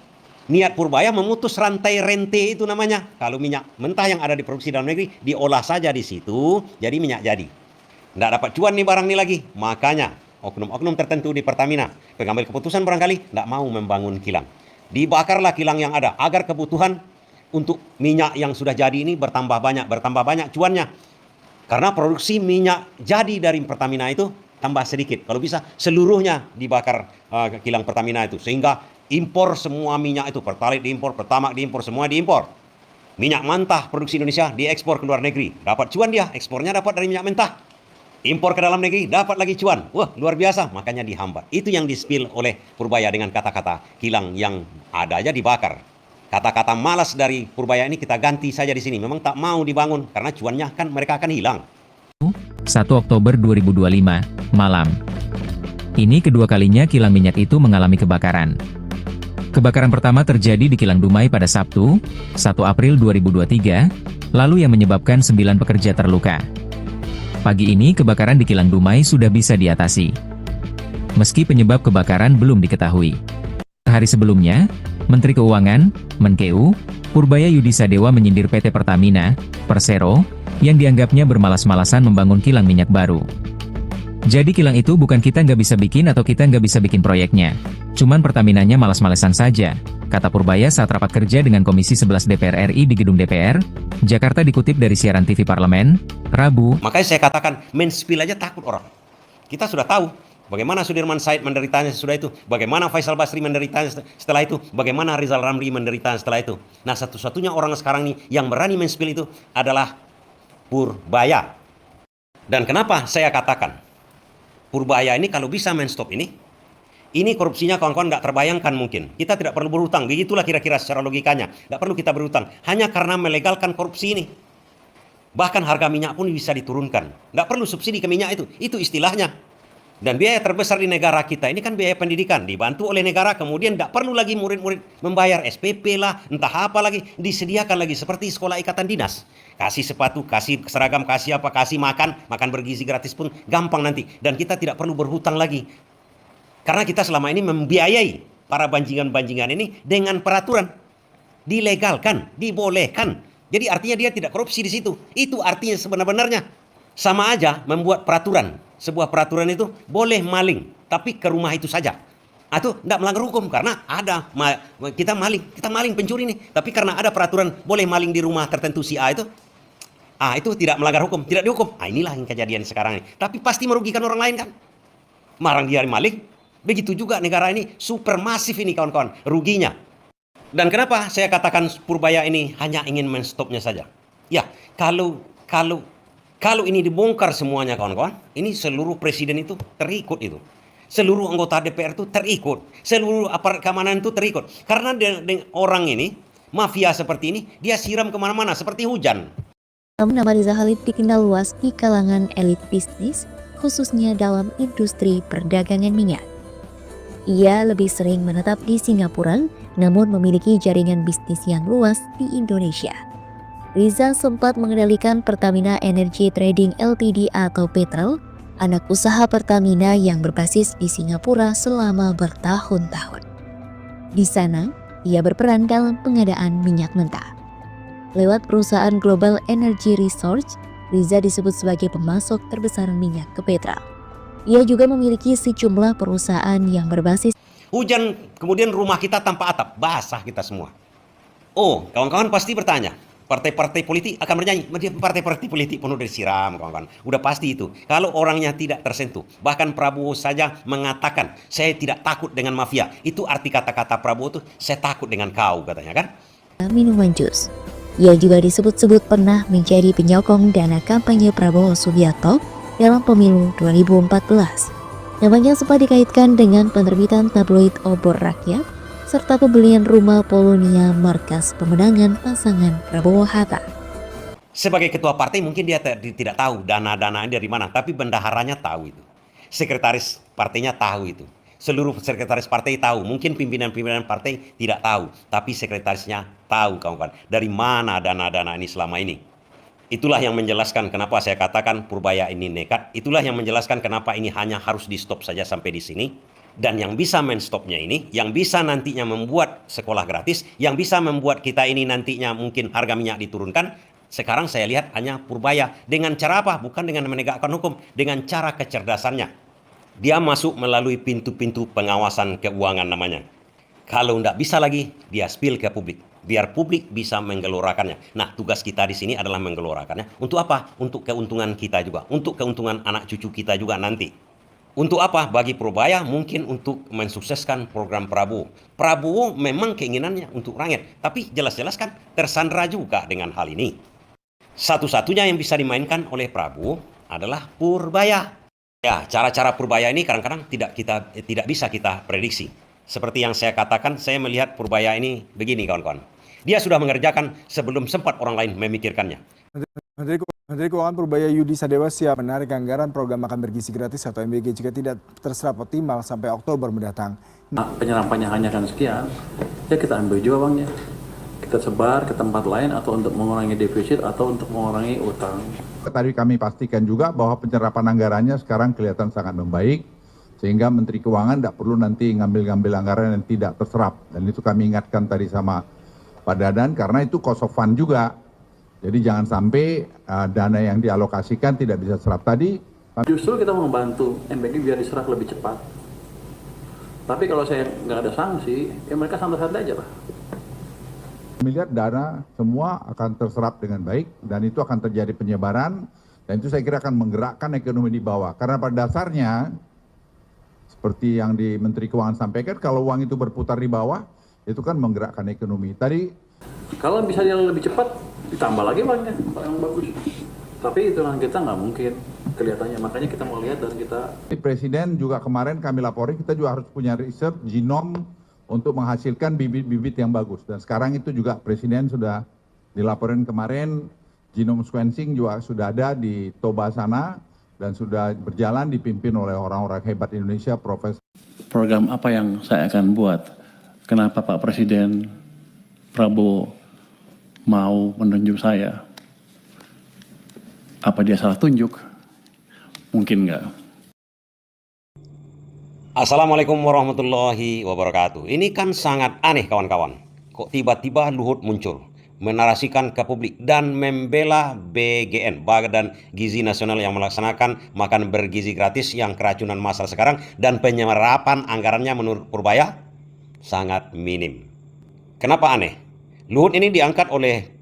Niat Purbaya memutus rantai rente itu namanya. Kalau minyak mentah yang ada di produksi dalam negeri, diolah saja di situ, jadi minyak jadi. Tidak dapat cuan nih barang ini lagi. Makanya oknum-oknum tertentu di Pertamina, pengambil keputusan barangkali, tidak mau membangun kilang. Dibakarlah kilang yang ada, agar kebutuhan untuk minyak yang sudah jadi ini bertambah banyak cuannya. Karena produksi minyak jadi dari Pertamina itu tambah sedikit. Kalau bisa seluruhnya dibakar kilang Pertamina itu. Sehingga impor semua minyak itu, Pertalite diimpor, Pertamax diimpor, semua diimpor. Minyak mentah produksi Indonesia diekspor ke luar negeri. Dapat cuan dia, ekspornya dapat dari minyak mentah. Impor ke dalam negeri, dapat lagi cuan. Wah, luar biasa, makanya dihambat. Itu yang di-spill oleh Purbaya dengan kata-kata kilang yang ada aja dibakar. Kata-kata malas dari Purbaya ini kita ganti saja di sini. Memang tak mau dibangun, karena cuannya kan mereka akan hilang. 1 Oktober 2025, malam. Ini kedua kalinya kilang minyak itu mengalami kebakaran. Kebakaran pertama terjadi di Kilang Dumai pada Sabtu, 1 April 2023, lalu yang menyebabkan 9 pekerja terluka. Pagi ini kebakaran di Kilang Dumai sudah bisa diatasi. Meski penyebab kebakaran belum diketahui. Hari sebelumnya, Menteri Keuangan, Menkeu, Purbaya Yudisadewa menyindir PT Pertamina, Persero, yang dianggapnya bermalas-malasan membangun kilang minyak baru. Jadi kilang itu bukan kita nggak bisa bikin atau kita nggak bisa bikin proyeknya. Cuman Pertaminanya malas-malesan saja, kata Purbaya saat rapat kerja dengan Komisi 11 DPR RI di Gedung DPR, Jakarta dikutip dari siaran TV Parlemen, Rabu. Makanya saya katakan, men-spill aja takut orang. Kita sudah tahu bagaimana Sudirman Said menderitanya sesudah itu, bagaimana Faisal Basri menderitanya setelah itu, bagaimana Rizal Ramli menderitanya setelah itu. Nah, satu-satunya orang sekarang ini yang berani men-spill itu adalah Purbaya. Dan kenapa saya katakan Purbaya ini kalau bisa men-stop ini korupsinya kawan-kawan nggak terbayangkan mungkin. Kita tidak perlu berhutang, begitulah kira-kira secara logikanya. Nggak perlu kita berhutang, hanya karena melegalkan korupsi ini. Bahkan harga minyak pun bisa diturunkan. Nggak perlu subsidi ke minyak itu istilahnya. Dan biaya terbesar di negara kita ini kan biaya pendidikan, dibantu oleh negara, kemudian tidak perlu lagi murid-murid membayar SPP lah, entah apa lagi, disediakan lagi seperti sekolah ikatan dinas. Kasih sepatu, kasih seragam, kasih apa, kasih makan bergizi gratis pun gampang nanti. Dan kita tidak perlu berhutang lagi. Karena kita selama ini membiayai para banjingan-banjingan ini dengan peraturan. Dilegalkan, dibolehkan. Jadi artinya dia tidak korupsi di situ. Itu artinya sebenarnya. Sama aja membuat peraturan. Sebuah peraturan itu boleh maling, tapi ke rumah itu saja. Atau tidak melanggar hukum karena ada kita maling pencuri nih. Tapi karena ada peraturan boleh maling di rumah tertentu si A itu tidak melanggar hukum, tidak dihukum. Inilah yang kejadian sekarang ini. Tapi pasti merugikan orang lain kan. Marang dia maling, begitu juga negara ini super masif ini kawan-kawan, ruginya. Dan kenapa saya katakan Purbaya ini hanya ingin menstopnya saja? Ya, kalau ini dibongkar semuanya kawan-kawan, ini seluruh presiden itu terikut itu. Seluruh anggota DPR itu terikut. Seluruh aparat keamanan itu terikut. Karena orang ini, mafia seperti ini, dia siram kemana-mana seperti hujan. Nama Riza Khalid dikenal luas di kalangan elit bisnis, khususnya dalam industri perdagangan minyak. Ia lebih sering menetap di Singapura, namun memiliki jaringan bisnis yang luas di Indonesia. Riza sempat mengendalikan Pertamina Energy Trading Ltd atau Petrel, anak usaha Pertamina yang berbasis di Singapura selama bertahun-tahun. Di sana, ia berperan dalam pengadaan minyak mentah. Lewat perusahaan Global Energy Research, Riza disebut sebagai pemasok terbesar minyak ke Petrel. Ia juga memiliki sejumlah perusahaan yang berbasis. Hujan, kemudian rumah kita tanpa atap, basah kita semua. Oh, kawan-kawan pasti bertanya, partai-partai politik akan bernyanyi, partai-partai politik penuh disiram, kawan-kawan. Udah pasti itu. Kalau orangnya tidak tersentuh, bahkan Prabowo saja mengatakan, saya tidak takut dengan mafia. Itu arti kata-kata Prabowo itu, saya takut dengan kau, katanya kan. Minuman jus. Ia juga disebut-sebut pernah menjadi penyokong dana kampanye Prabowo Subianto dalam pemilu 2014. Namanya sempat dikaitkan dengan penerbitan tabloid Obor Rakyat serta pembelian rumah Polonia markas pemenangan pasangan Prabowo Hatta. Sebagai ketua partai mungkin dia tidak tahu dana-dana dari mana, tapi bendaharanya tahu itu. Sekretaris partainya tahu itu. Seluruh sekretaris partai tahu, mungkin pimpinan-pimpinan partai tidak tahu, tapi sekretarisnya tahu kawan-kawan dari mana dana-dana ini selama ini. Itulah yang menjelaskan kenapa saya katakan Purbaya ini nekat. Itulah yang menjelaskan kenapa ini hanya harus di stop saja sampai di sini. Dan yang bisa men-stopnya ini, yang bisa nantinya membuat sekolah gratis, yang bisa membuat kita ini nantinya mungkin harga minyak diturunkan, sekarang saya lihat hanya Purbaya. Dengan cara apa? Bukan dengan menegakkan hukum, dengan cara kecerdasannya. Dia masuk melalui pintu-pintu pengawasan keuangan namanya. Kalau tidak bisa lagi, dia spill ke publik. Biar publik bisa menggelorakannya. Nah, tugas kita di sini adalah menggelorakannya. Untuk apa? Untuk keuntungan kita juga. Untuk keuntungan anak cucu kita juga nanti. Untuk apa? Bagi Purbaya mungkin untuk mensukseskan program Prabowo. Prabowo memang keinginannya untuk rakyat. Tapi jelas-jelas kan tersandra juga dengan hal ini. Satu-satunya yang bisa dimainkan oleh Prabowo adalah Purbaya. Ya, cara-cara Purbaya ini kadang-kadang tidak bisa kita prediksi. Seperti yang saya katakan, saya melihat Purbaya ini begini kawan-kawan. Dia sudah mengerjakan sebelum sempat orang lain memikirkannya. Menteri Keuangan Purbaya Yudi Sadewa siap menarik anggaran program makan bergizi gratis atau MBG jika tidak terserap optimal sampai Oktober mendatang. Penyerapannya hanya akan sekian, ya kita ambil juga uangnya. Kita sebar ke tempat lain atau untuk mengurangi defisit atau untuk mengurangi utang. Tadi kami pastikan juga bahwa penyerapan anggarannya sekarang kelihatan sangat membaik. Sehingga Menteri Keuangan tidak perlu nanti ngambil-ngambil anggaran yang tidak terserap. Dan itu kami ingatkan tadi sama Pak Dadan, karena itu cost of fund juga. Jadi jangan sampai dana yang dialokasikan tidak bisa serap tadi. Justru kita membantu MBG biar diserap lebih cepat. Tapi kalau saya nggak ada sanksi, ya mereka santai-santai aja lah. Miliar dana semua akan terserap dengan baik, dan itu akan terjadi penyebaran. Dan itu saya kira akan menggerakkan ekonomi di bawah. Karena pada dasarnya, seperti yang di Menteri Keuangan sampaikan, kalau uang itu berputar di bawah, itu kan menggerakkan ekonomi. Tadi kalau bisa yang lebih cepat, ditambah lagi uangnya, yang bagus. Tapi itu kita nggak mungkin kelihatannya. Makanya kita mau lihat dan kita. Presiden juga kemarin kami laporin, kita juga harus punya riset genom untuk menghasilkan bibit-bibit yang bagus. Dan sekarang itu juga Presiden sudah dilaporin kemarin, genome sequencing juga sudah ada di Toba sana. dan sudah berjalan dipimpin oleh orang-orang hebat Indonesia, Profesor. Program apa yang saya akan buat? Kenapa Pak Presiden Prabowo mau menunjuk saya? Apa dia salah tunjuk? Mungkin enggak. Assalamualaikum warahmatullahi wabarakatuh. Ini kan sangat aneh kawan-kawan. Kok tiba-tiba Luhut muncul menarasikan ke publik dan membela BGN, Badan Gizi Nasional, yang melaksanakan makan bergizi gratis yang keracunan massal sekarang, dan penyerapan anggarannya menurut Purbaya sangat minim. Kenapa aneh? Luhut ini diangkat oleh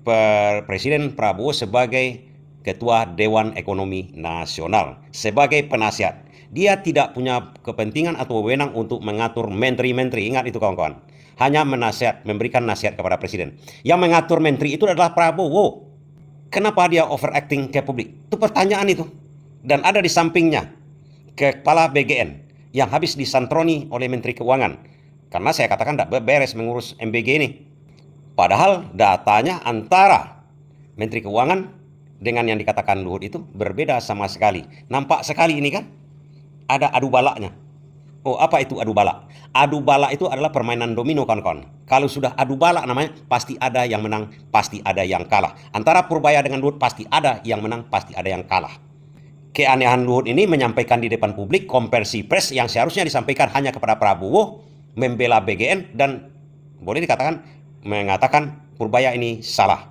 Presiden Prabowo sebagai Ketua Dewan Ekonomi Nasional, sebagai penasihat. Dia tidak punya kepentingan atau wewenang untuk mengatur menteri-menteri. Ingat itu kawan-kawan. Hanya menasihat, memberikan nasihat kepada Presiden. Yang mengatur menteri itu adalah Prabowo. Kenapa dia overacting ke publik? Itu pertanyaan itu. Dan ada di sampingnya Kepala BGN yang habis disantroni oleh Menteri Keuangan. Karena saya katakan tidak beres mengurus MBG ini. Padahal datanya antara Menteri Keuangan dengan yang dikatakan Luhut itu berbeda sama sekali. Nampak sekali ini kan? Ada adu balaknya. Oh, apa itu adu balak? Adu balak itu adalah permainan domino kawan-kawan. Kalau sudah adu balak namanya, pasti ada yang menang, pasti ada yang kalah. Antara Purbaya dengan Luhut pasti ada yang menang, pasti ada yang kalah. Keanehan Luhut ini menyampaikan di depan publik konversi pers yang seharusnya disampaikan hanya kepada Prabowo, membela BGN, dan boleh dikatakan mengatakan Purbaya ini salah.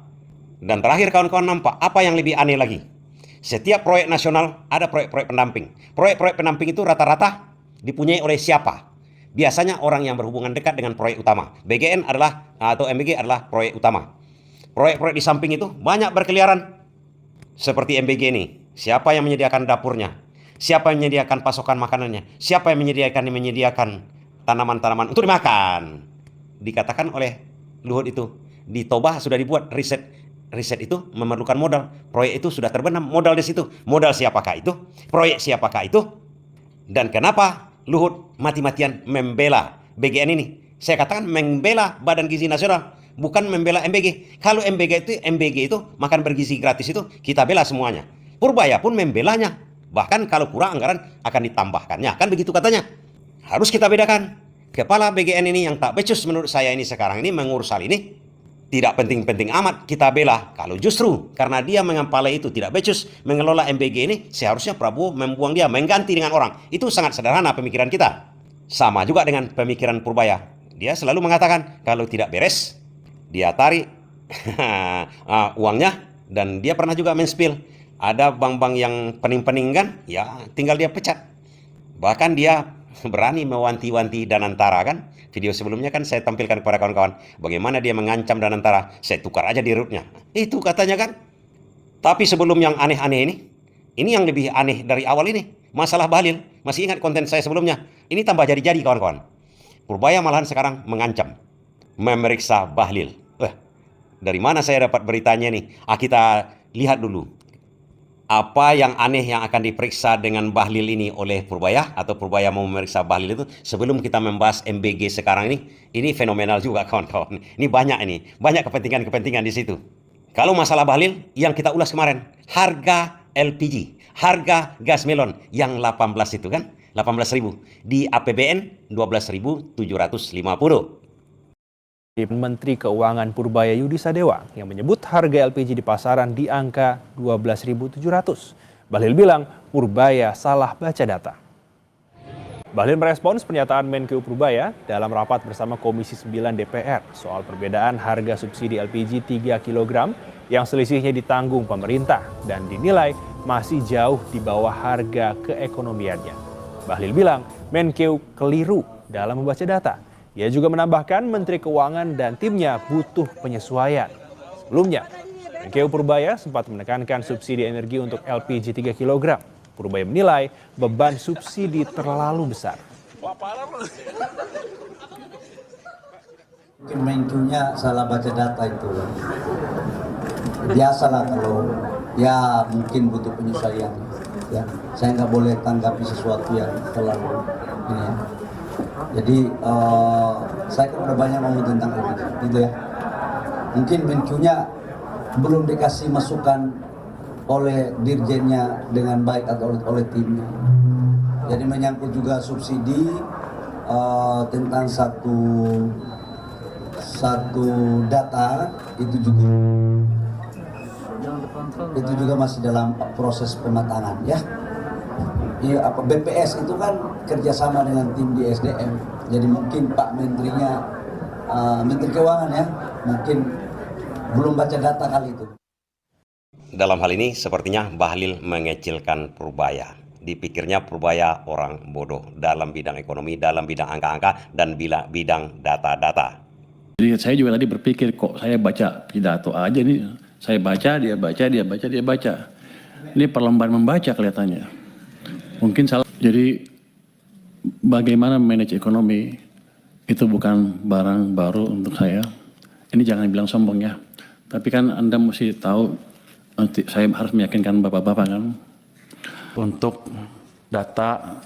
Dan terakhir kawan-kawan, nampak apa yang lebih aneh lagi. Setiap proyek nasional ada proyek-proyek pendamping. Proyek-proyek pendamping itu rata-rata dipunyai oleh siapa? Biasanya orang yang berhubungan dekat dengan proyek utama. BGN adalah atau MBG adalah proyek utama. Proyek-proyek di samping itu banyak berkeliaran. Seperti MBG ini. Siapa yang menyediakan dapurnya? Siapa yang menyediakan pasokan makanannya? Siapa yang menyediakan tanaman-tanaman untuk dimakan? Dikatakan oleh Luhut itu. Di Toba sudah dibuat riset itu memerlukan modal. Proyek itu sudah terbenam modal di situ. Modal siapakah itu? Proyek siapakah itu? Dan kenapa Luhut mati-matian membela BGN ini? Saya katakan membela Badan Gizi Nasional, bukan membela MBG. Kalau MBG itu makan bergizi gratis itu kita bela semuanya. Purbaya pun membelanya. Bahkan kalau kurang anggaran akan ditambahkannya. Kan begitu katanya. Harus kita bedakan. Kepala BGN ini yang tak becus menurut saya ini sekarang ini mengurus hal ini. Tidak penting-penting amat kita bela. Kalau justru karena dia mengepalai itu tidak becus mengelola MBG ini, seharusnya Prabowo membuang dia, mengganti dengan orang. Itu sangat sederhana pemikiran kita. Sama juga dengan pemikiran Purbaya. Dia selalu mengatakan kalau tidak beres, dia tarik uangnya. Dan dia pernah juga men-spill. Ada bank-bank yang pening-pening kan, ya tinggal dia pecat. Bahkan dia berani mewanti-wanti Danantara kan. Video sebelumnya kan saya tampilkan kepada kawan-kawan bagaimana dia mengancam Danantara, saya tukar aja di rootnya. Itu katanya kan. Tapi sebelum yang aneh-aneh ini yang lebih aneh dari awal ini, masalah Bahlil. Masih ingat konten saya sebelumnya? Ini tambah jadi-jadi kawan-kawan. Purbaya malahan sekarang mengancam memeriksa Bahlil. Dari mana saya dapat beritanya nih? Kita lihat dulu. Apa yang aneh yang akan diperiksa dengan Bahlil ini oleh Purbaya, atau Purbaya mau memeriksa Bahlil itu, sebelum kita membahas MBG sekarang ini fenomenal juga kawan-kawan. Ini banyak kepentingan-kepentingan di situ. Kalau masalah Bahlil yang kita ulas kemarin, harga LPG, harga gas melon yang 18 itu kan, 18.000 di APBN 12.750. Menteri Keuangan Purbaya Yudi Sadewa yang menyebut harga LPG di pasaran di angka 12.700. Bahlil bilang Purbaya salah baca data. Bahlil merespons pernyataan Menkeu Purbaya dalam rapat bersama Komisi 9 DPR soal perbedaan harga subsidi LPG 3 kg yang selisihnya ditanggung pemerintah dan dinilai masih jauh di bawah harga keekonomiannya. Bahlil bilang Menkeu keliru dalam membaca data. Ia juga menambahkan Menteri Keuangan dan timnya butuh penyesuaian. Sebelumnya, Menkeu Purbaya sempat menekankan subsidi energi untuk LPG 3 kg. Purbaya menilai beban subsidi terlalu besar. Menkeunya salah baca data itu. Biasalah kalau ya mungkin butuh penyesuaian. Ya, saya nggak boleh tanggapi sesuatu yang terlalu ini ya. Jadi saya kan udah banyak ngomong tentang LPG, gitu ya. Mungkin Menkeunya belum dikasih masukan oleh dirjennya dengan baik atau oleh timnya. Jadi menyangkut juga subsidi tentang satu data itu juga masih dalam proses pematangan ya. BPS itu kan kerjasama dengan tim di SDM. Jadi mungkin Pak Menterinya, Menteri Keuangan ya, mungkin belum baca data kali itu. Dalam hal ini sepertinya Bahlil mengecilkan Purbaya. Dipikirnya Purbaya orang bodoh dalam bidang ekonomi, dalam bidang angka-angka, dan bidang data-data. Jadi saya juga tadi berpikir, kok saya baca pidato aja nih. Saya baca, dia baca, dia baca, dia baca. Ini perlombaan membaca kelihatannya. Mungkin salah. Jadi bagaimana manage ekonomi itu bukan barang baru untuk saya. Ini jangan bilang sombong ya. Tapi kan Anda mesti tahu, nanti saya harus meyakinkan bapak-bapak kan, untuk data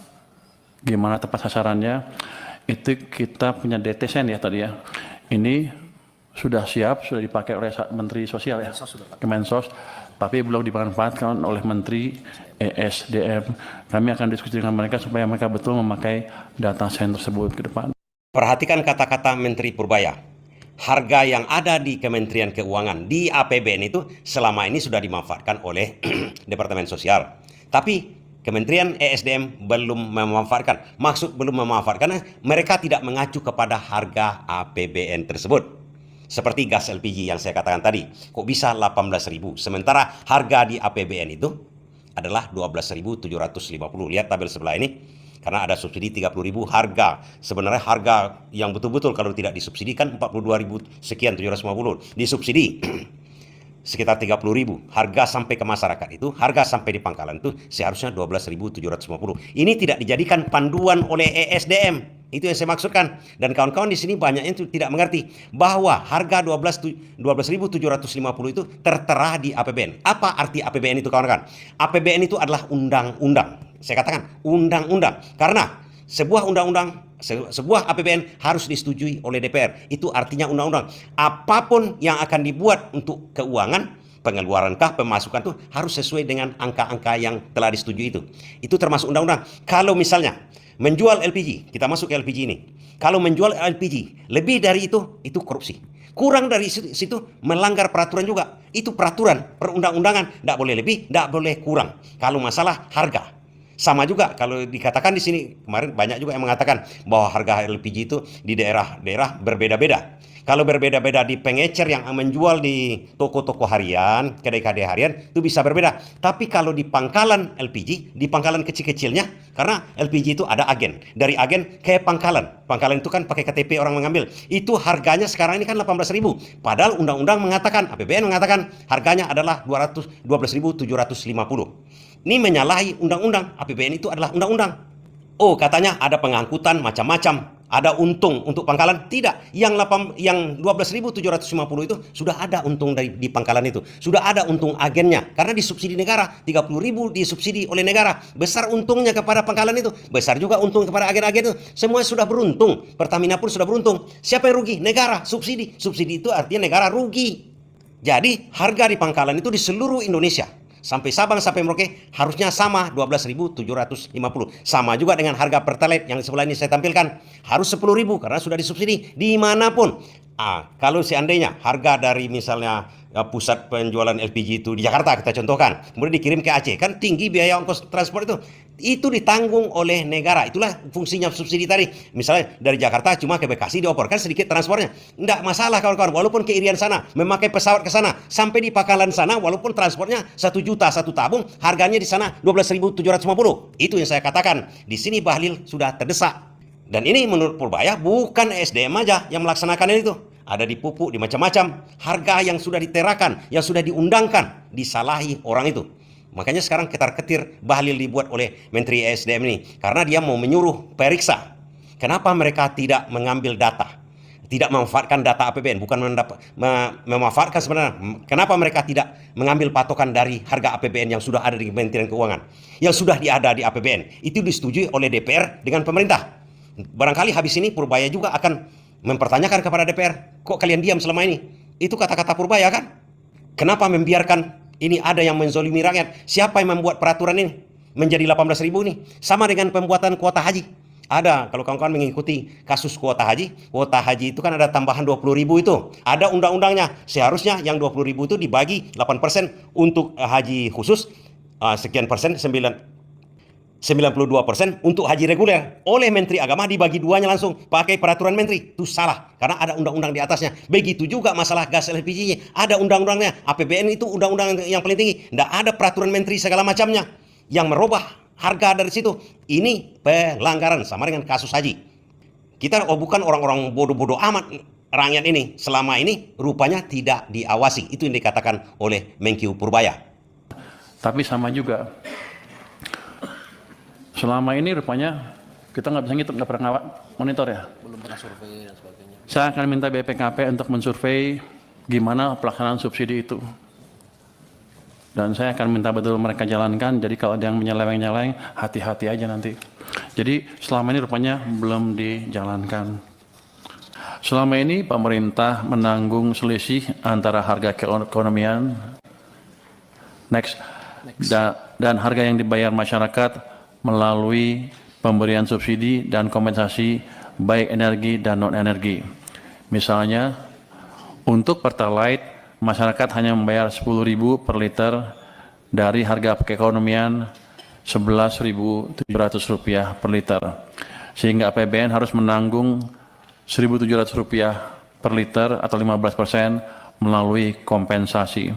gimana tepat sasarannya, itu kita punya DTSN ya tadi ya. Ini sudah siap, sudah dipakai oleh Menteri Sosial ya, Kemensos, tapi belum dimanfaatkan oleh Menteri ESDM. Kami akan diskusi dengan mereka supaya mereka betul memakai data sen tersebut ke depan. Perhatikan kata-kata Menteri Purbaya. Harga yang ada di Kementerian Keuangan, di APBN itu selama ini sudah dimanfaatkan oleh Departemen Sosial. Tapi Kementerian ESDM belum memanfaatkan. Maksud belum memanfaatkan, mereka tidak mengacu kepada harga APBN tersebut. Seperti gas LPG yang saya katakan tadi. Kok bisa 18.000? Sementara harga di APBN itu adalah 12.750. Lihat tabel sebelah ini. Karena ada subsidi 30.000 harga. Sebenarnya harga yang betul-betul kalau tidak disubsidi kan 42.000 sekian 750. Disubsidi sekitar 30.000. Harga sampai ke masyarakat itu, harga sampai di pangkalan itu seharusnya 12.750. Ini tidak dijadikan panduan oleh ESDM. Itu yang saya maksudkan. Dan kawan-kawan di sini banyak yang tidak mengerti bahwa harga 12.750 itu tertera di APBN. Apa arti APBN itu kawan-kawan? APBN itu adalah undang-undang. Saya katakan undang-undang. Karena sebuah undang-undang, sebuah APBN harus disetujui oleh DPR. Itu artinya undang-undang. Apapun yang akan dibuat untuk keuangan, pengeluarankah, pemasukan itu harus sesuai dengan angka-angka yang telah disetujui itu. Itu termasuk undang-undang. Kalau misalnya menjual LPG, kita masuk ke LPG ini. Kalau menjual LPG lebih dari itu korupsi. Kurang dari situ melanggar peraturan juga. Itu peraturan perundang-undangan, tidak boleh lebih, tidak boleh kurang. Kalau masalah harga, sama juga kalau dikatakan di sini kemarin banyak juga yang mengatakan bahwa harga LPG itu di daerah-daerah berbeda-beda. Kalau berbeda-beda di pengecer yang menjual di toko-toko harian, kedai-kedai harian itu bisa berbeda. Tapi kalau di pangkalan LPG, di pangkalan kecil-kecilnya, karena LPG itu ada agen. Dari agen ke pangkalan. Pangkalan itu kan pakai KTP orang mengambil. Itu harganya sekarang ini kan 18.000. Padahal undang-undang mengatakan, APBN mengatakan harganya adalah 12.750. Ini menyalahi undang-undang. APBN itu adalah undang-undang. Oh, katanya ada pengangkutan macam-macam. Ada untung untuk pangkalan? Tidak. Yang 12.750 itu sudah ada untung di pangkalan itu. Sudah ada untung agennya. Karena disubsidi negara. 30.000 disubsidi oleh negara. Besar untungnya kepada pangkalan itu. Besar juga untung kepada agen-agen itu. Semua sudah beruntung. Pertamina pun sudah beruntung. Siapa yang rugi? Negara. Subsidi. Subsidi itu artinya negara rugi. Jadi harga di pangkalan itu di seluruh Indonesia, sampai Sabang sampai Merauke harusnya sama 12.750. Sama juga dengan harga Pertalite yang sebelah ini saya tampilkan. Harus 10.000 karena sudah disubsidi dimanapun. Kalau seandainya harga dari misalnya pusat penjualan LPG itu di Jakarta kita contohkan, kemudian dikirim ke Aceh, kan tinggi biaya ongkos transport itu ditanggung oleh negara. Itulah fungsinya subsidi tadi. Misalnya dari Jakarta cuma ke Bekasi dioper, kan sedikit transportnya. Tidak masalah kawan-kawan, walaupun ke Irian sana, memakai pesawat ke sana, sampai di pangkalan sana, walaupun transportnya 1 juta satu tabung, harganya di sana 12.750. Itu yang saya katakan. Di sini Bahlil sudah terdesak. Dan ini menurut Purbaya bukan SDM aja yang melaksanakan itu. Ada di pupuk, di macam-macam. Harga yang sudah diterakan, yang sudah diundangkan, disalahi orang itu. Makanya sekarang ketar-ketir Bahlil dibuat oleh Menteri ESDM ini. Karena dia mau menyuruh periksa. Kenapa mereka tidak mengambil data? Tidak memanfaatkan data APBN. Bukan memanfaatkan sebenarnya. Kenapa mereka tidak mengambil patokan dari harga APBN yang sudah ada di Kementerian Keuangan? Yang sudah ada di APBN. Itu disetujui oleh DPR dengan pemerintah. Barangkali habis ini Purbaya juga akan mempertanyakan kepada DPR, kok kalian diam selama ini? Itu kata-kata Purbaya kan? Kenapa membiarkan Ini ada yang menzolimi rakyat. Siapa yang membuat peraturan ini menjadi 18.000 ini? Sama dengan pembuatan kuota haji. Ada, kalau kawan-kawan mengikuti kasus kuota haji itu kan ada tambahan 20.000 itu. Ada undang-undangnya. Seharusnya yang 20.000 itu dibagi 8% untuk haji khusus, sekian persen, 92% untuk haji reguler. Oleh Menteri Agama dibagi duanya langsung pakai peraturan Menteri. Itu salah karena ada undang-undang di atasnya. Begitu juga masalah gas LPG, ada undang-undangnya. APBN itu undang-undang yang paling tinggi. Tidak ada peraturan Menteri segala macamnya yang merubah harga dari situ. Ini pelanggaran sama dengan kasus haji. Kita bukan orang-orang bodoh-bodoh amat. Rakyat ini selama ini rupanya tidak diawasi. Itu yang dikatakan oleh Menkyu Purbaya. Tapi sama juga. Selama ini rupanya kita nggak bisa ngitung, nggak pernah monitor ya. Belum pernah survei dan sebagainya. Saya akan minta BPKP untuk mensurvei gimana pelaksanaan subsidi itu. Dan saya akan minta betul mereka jalankan. Jadi kalau ada yang menyeleweng-nyeleweng, hati-hati aja nanti. Jadi selama ini rupanya belum dijalankan. Selama ini pemerintah menanggung selisih antara harga keekonomian dan harga yang dibayar masyarakat melalui pemberian subsidi dan kompensasi baik energi dan non-energi. Misalnya, untuk Pertalite, masyarakat hanya membayar 10.000 per liter dari harga keekonomian Rp11.700 per liter. Sehingga APBN harus menanggung Rp1.700 per liter atau 15% melalui kompensasi.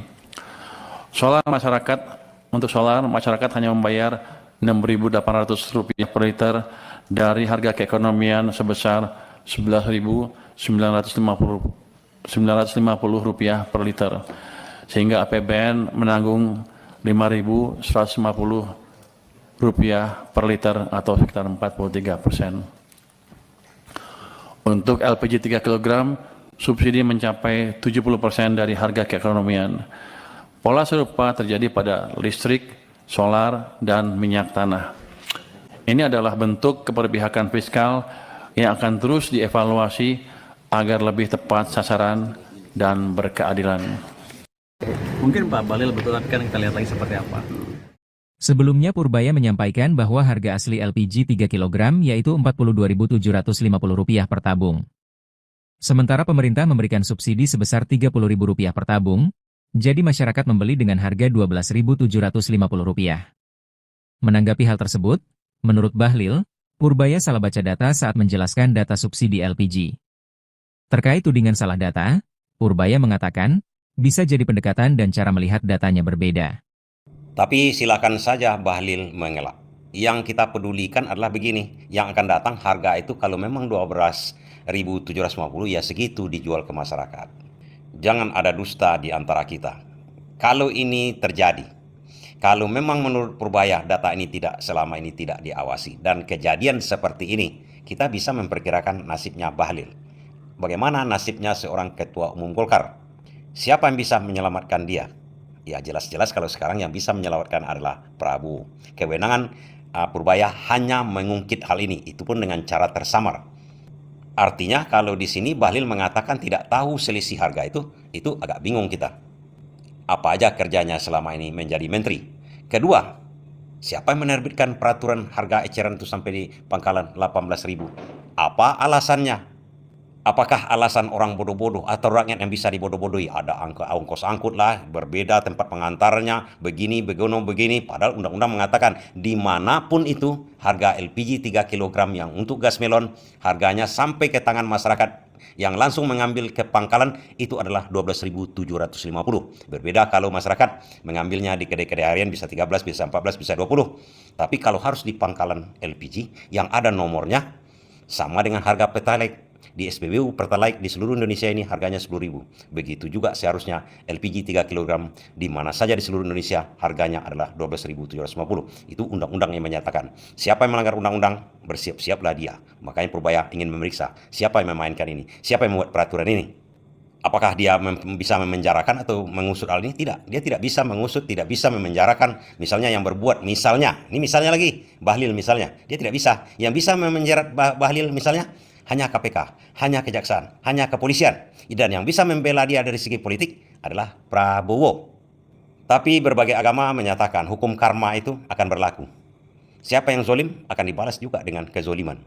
Untuk solar, masyarakat hanya membayar Rp6.800 per liter dari harga keekonomian sebesar Rp11.950 per liter, sehingga APBN menanggung Rp5.150 per liter atau sekitar 43%. Untuk LPG 3 kg, subsidi mencapai 70% dari harga keekonomian. Pola serupa terjadi pada listrik, solar, dan minyak tanah. Ini adalah bentuk keberpihakan fiskal yang akan terus dievaluasi agar lebih tepat sasaran dan berkeadilan. Mungkin Pak Bahlil betul, tapi kan kita lihat lagi seperti apa. Sebelumnya Purbaya menyampaikan bahwa harga asli LPG 3 kg yaitu Rp42.750 per tabung. Sementara pemerintah memberikan subsidi sebesar Rp30.000 per tabung, jadi masyarakat membeli dengan harga Rp12.750. Menanggapi hal tersebut, menurut Bahlil, Purbaya salah baca data saat menjelaskan data subsidi LPG. Terkait tudingan salah data, Purbaya mengatakan, bisa jadi pendekatan dan cara melihat datanya berbeda. Tapi silakan saja Bahlil mengelak. Yang kita pedulikan adalah begini, yang akan datang harga itu kalau memang Rp12.750 ya segitu dijual ke masyarakat. Jangan ada dusta di antara kita. Kalau ini terjadi, kalau memang menurut Purbaya data ini selama ini tidak diawasi dan kejadian seperti ini, kita bisa memperkirakan nasibnya Bahlil. Bagaimana nasibnya seorang ketua umum Golkar? Siapa yang bisa menyelamatkan dia? Ya jelas-jelas kalau sekarang yang bisa menyelamatkan adalah Prabowo. Kewenangan Purbaya hanya mengungkit hal ini, itu pun dengan cara tersamar. Artinya kalau di sini Bahlil mengatakan tidak tahu selisih harga itu agak bingung kita. Apa aja kerjanya selama ini menjadi menteri? Kedua, siapa yang menerbitkan peraturan harga eceran itu sampai di pangkalan 18.000? Apa alasannya? Apakah alasan orang bodoh-bodoh atau rakyat yang bisa dibodoh-bodohi? Ada ongkos angkut lah, berbeda tempat pengantarnya, begini. Padahal undang-undang mengatakan dimanapun itu harga LPG 3 kg yang untuk gas melon harganya sampai ke tangan masyarakat yang langsung mengambil ke pangkalan itu adalah Rp12.750. Berbeda kalau masyarakat mengambilnya di kedai-kedai harian bisa 13, bisa 14, bisa 20. Tapi kalau harus di pangkalan LPG yang ada nomornya sama dengan harga Pertalite. Di SPBU Pertalite di seluruh Indonesia ini harganya Rp10.000. Begitu juga seharusnya LPG 3 kg di mana saja di seluruh Indonesia harganya adalah Rp12.750. Itu undang-undang yang menyatakan. Siapa yang melanggar undang-undang, bersiap-siaplah dia. Makanya Purbaya ingin memeriksa siapa yang memainkan ini, siapa yang membuat peraturan ini. Apakah dia bisa memenjarakan atau mengusut hal ini? Tidak. Dia tidak bisa mengusut, tidak bisa memenjarakan. Misalnya yang berbuat, ini misalnya lagi, Bahlil misalnya. Dia tidak bisa. Yang bisa memenjarakan Bahlil misalnya, hanya KPK, hanya kejaksaan, hanya kepolisian. Dan yang bisa membela dia dari segi politik adalah Prabowo. Tapi berbagai agama menyatakan hukum karma itu akan berlaku. Siapa yang zolim akan dibalas juga dengan kezoliman.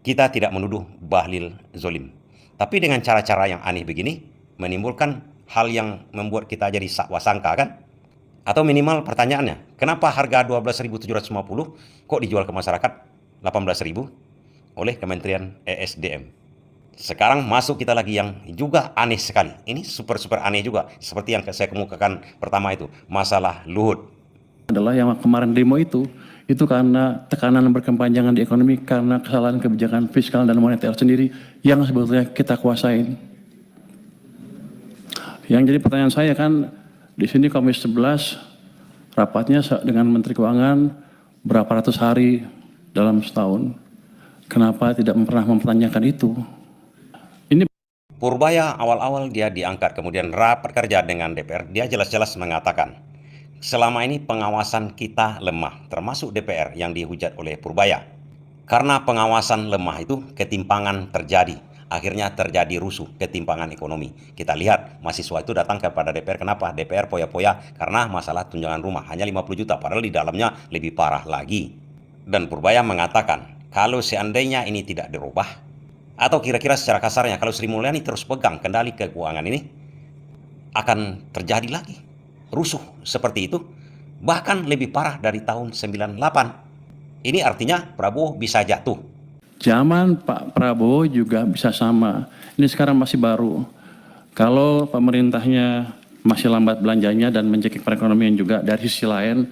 Kita tidak menuduh Bahlil zolim. Tapi dengan cara-cara yang aneh begini, menimbulkan hal yang membuat kita jadi sakwa-sangka kan? Atau minimal pertanyaannya, kenapa harga 12.750 kok dijual ke masyarakat 18.000 oleh Kementerian ESDM? Sekarang masuk kita lagi yang juga aneh sekali. Ini super aneh juga. Seperti yang saya kemukakan pertama itu, masalah Luhut. Adalah yang kemarin demo itu karena tekanan berkepanjangan di ekonomi karena kesalahan kebijakan fiskal dan moneter sendiri yang sebetulnya kita kuasain. Yang jadi pertanyaan saya kan, di sini Komisi 11 rapatnya dengan Menteri Keuangan berapa ratus hari dalam setahun. Kenapa tidak pernah mempertanyakan itu? Ini Purbaya awal-awal dia diangkat, kemudian rapat kerja dengan DPR, dia jelas-jelas mengatakan, selama ini pengawasan kita lemah, termasuk DPR yang dihujat oleh Purbaya. Karena pengawasan lemah itu, ketimpangan terjadi. Akhirnya terjadi rusuh, ketimpangan ekonomi. Kita lihat, mahasiswa itu datang kepada DPR. Kenapa? DPR poya-poya karena masalah tunjangan rumah. Hanya 50 juta, padahal di dalamnya lebih parah lagi. Dan Purbaya mengatakan, kalau seandainya ini tidak dirubah, atau kira-kira secara kasarnya, kalau Sri Mulyani terus pegang kendali keuangan ini, akan terjadi lagi rusuh seperti itu, bahkan lebih parah dari tahun 98. Ini artinya Prabowo bisa jatuh. zaman Pak Prabowo juga bisa sama. Ini sekarang masih baru. Kalau pemerintahnya masih lambat belanjanya dan mencekik perekonomian juga dari sisi lain,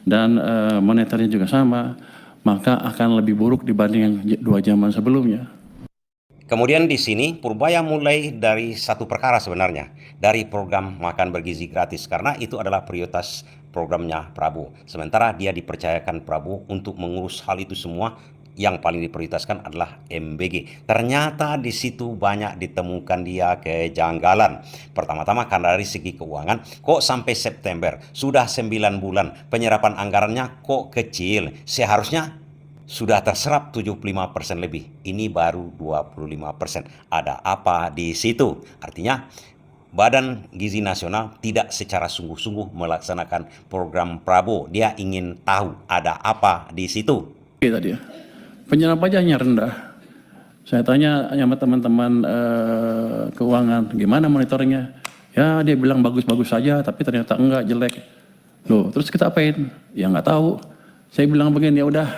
dan moneternya juga sama, maka akan lebih buruk dibanding yang 2 zaman sebelumnya. Kemudian di sini Purbaya mulai dari satu perkara sebenarnya, dari program makan bergizi gratis, karena itu adalah prioritas programnya Prabowo. Sementara dia dipercayakan Prabowo untuk mengurus hal itu semua, yang paling diprioritaskan adalah MBG. Ternyata di situ banyak ditemukan dia kejanggalan. Pertama-tama karena dari segi keuangan, kok sampai September sudah 9 bulan penyerapan anggarannya kok kecil. Seharusnya sudah terserap 75% lebih. Ini baru 25%. Ada apa di situ? Artinya Badan Gizi Nasional tidak secara sungguh-sungguh melaksanakan program Prabowo. Dia ingin tahu ada apa di situ. Tadi ya, penyerapannya rendah. Saya tanya sama teman-teman keuangan, gimana monitoringnya? Ya dia bilang bagus-bagus saja, tapi ternyata enggak, jelek. Loh, terus kita apain? Ya nggak tahu. Saya bilang begini, ya udah,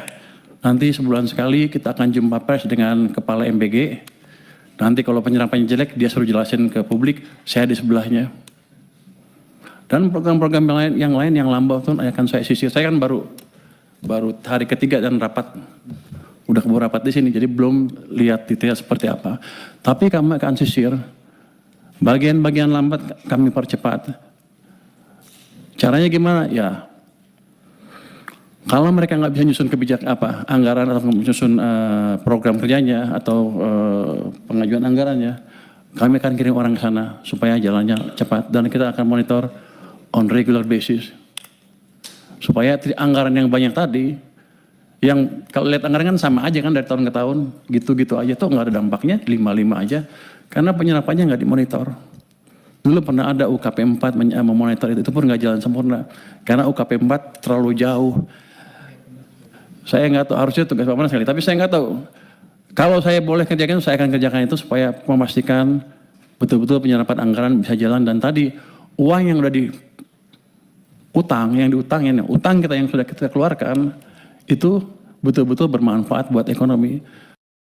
nanti sebulan sekali kita akan jumpa pers dengan kepala MBG. Nanti kalau penyerapannya jelek, dia suruh jelasin ke publik, saya di sebelahnya. Dan program-program yang lain yang lambat itu akan saya sisir. Saya kan baru hari ketiga dan rapat. Udah keburu rapat di sini, jadi belum lihat detail seperti apa. Tapi kami akan sisir. Bagian-bagian lambat kami percepat. Caranya gimana? Ya, kalau mereka nggak bisa nyusun anggaran atau menyusun program kerjanya atau pengajuan anggarannya, kami akan kirim orang ke sana supaya jalannya cepat, dan kita akan monitor on regular basis supaya anggaran yang banyak tadi, yang kalau lihat anggaran kan sama aja kan dari tahun ke tahun, gitu-gitu aja tuh nggak ada dampaknya, 5-5 aja, karena penyerapannya nggak dimonitor. Dulu pernah ada UKP 4 memonitor itu pun nggak jalan sempurna karena UKP 4 terlalu jauh. Saya nggak tahu, harusnya tugas Pak Manas sekali, tapi saya nggak tahu. Kalau saya boleh kerjakan, saya akan kerjakan itu supaya memastikan betul-betul penyerapan anggaran bisa jalan. Dan tadi uang yang udah utang kita yang sudah kita keluarkan itu betul-betul bermanfaat buat ekonomi.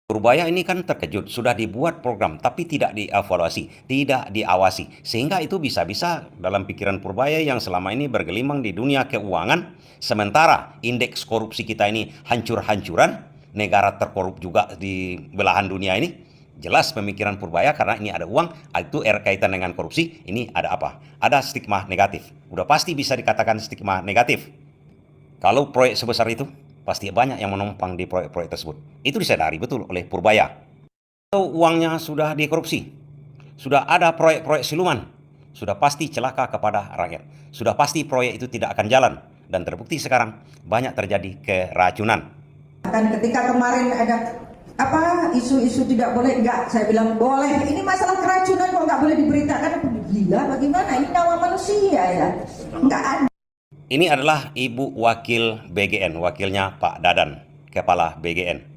Purbaya ini kan terkejut, sudah dibuat program tapi tidak dievaluasi, tidak diawasi. Sehingga itu bisa-bisa dalam pikiran Purbaya yang selama ini bergelimang di dunia keuangan, sementara indeks korupsi kita ini hancur-hancuran, negara terkorup juga di belahan dunia ini. Jelas pemikiran Purbaya karena ini ada uang, itu kaitan dengan korupsi, ini ada apa? Ada stigma negatif. Udah pasti bisa dikatakan stigma negatif. Kalau proyek sebesar itu, pasti banyak yang menumpang di proyek-proyek tersebut. Itu disadari betul oleh Purbaya. Kalau uangnya sudah dikorupsi, sudah ada proyek-proyek siluman, sudah pasti celaka kepada rakyat. Sudah pasti proyek itu tidak akan jalan. Dan terbukti sekarang banyak terjadi keracunan. Kan ketika kemarin ada isu-isu tidak boleh, enggak, saya bilang boleh. Ini masalah keracunan kok nggak boleh diberitakan. gila bagaimana? Ini nyawa manusia ya. Enggak ada. Ini adalah Ibu Wakil BGN, wakilnya Pak Dadan, Kepala BGN.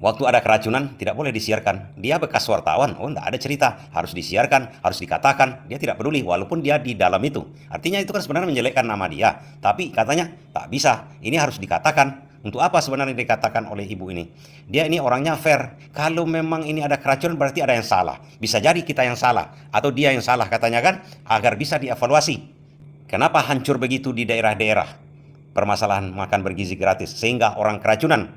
Waktu ada keracunan tidak boleh disiarkan. Dia bekas wartawan, enggak ada cerita. Harus disiarkan, harus dikatakan. Dia tidak peduli walaupun dia di dalam itu. Artinya itu kan sebenarnya menjelekkan nama dia. Tapi katanya tak bisa, ini harus dikatakan. Untuk apa sebenarnya dikatakan oleh ibu ini? Dia ini orangnya fair. Kalau memang ini ada keracunan berarti ada yang salah. Bisa jadi kita yang salah atau dia yang salah katanya kan, agar bisa dievaluasi. Kenapa hancur begitu di daerah-daerah permasalahan makan bergizi gratis sehingga orang keracunan?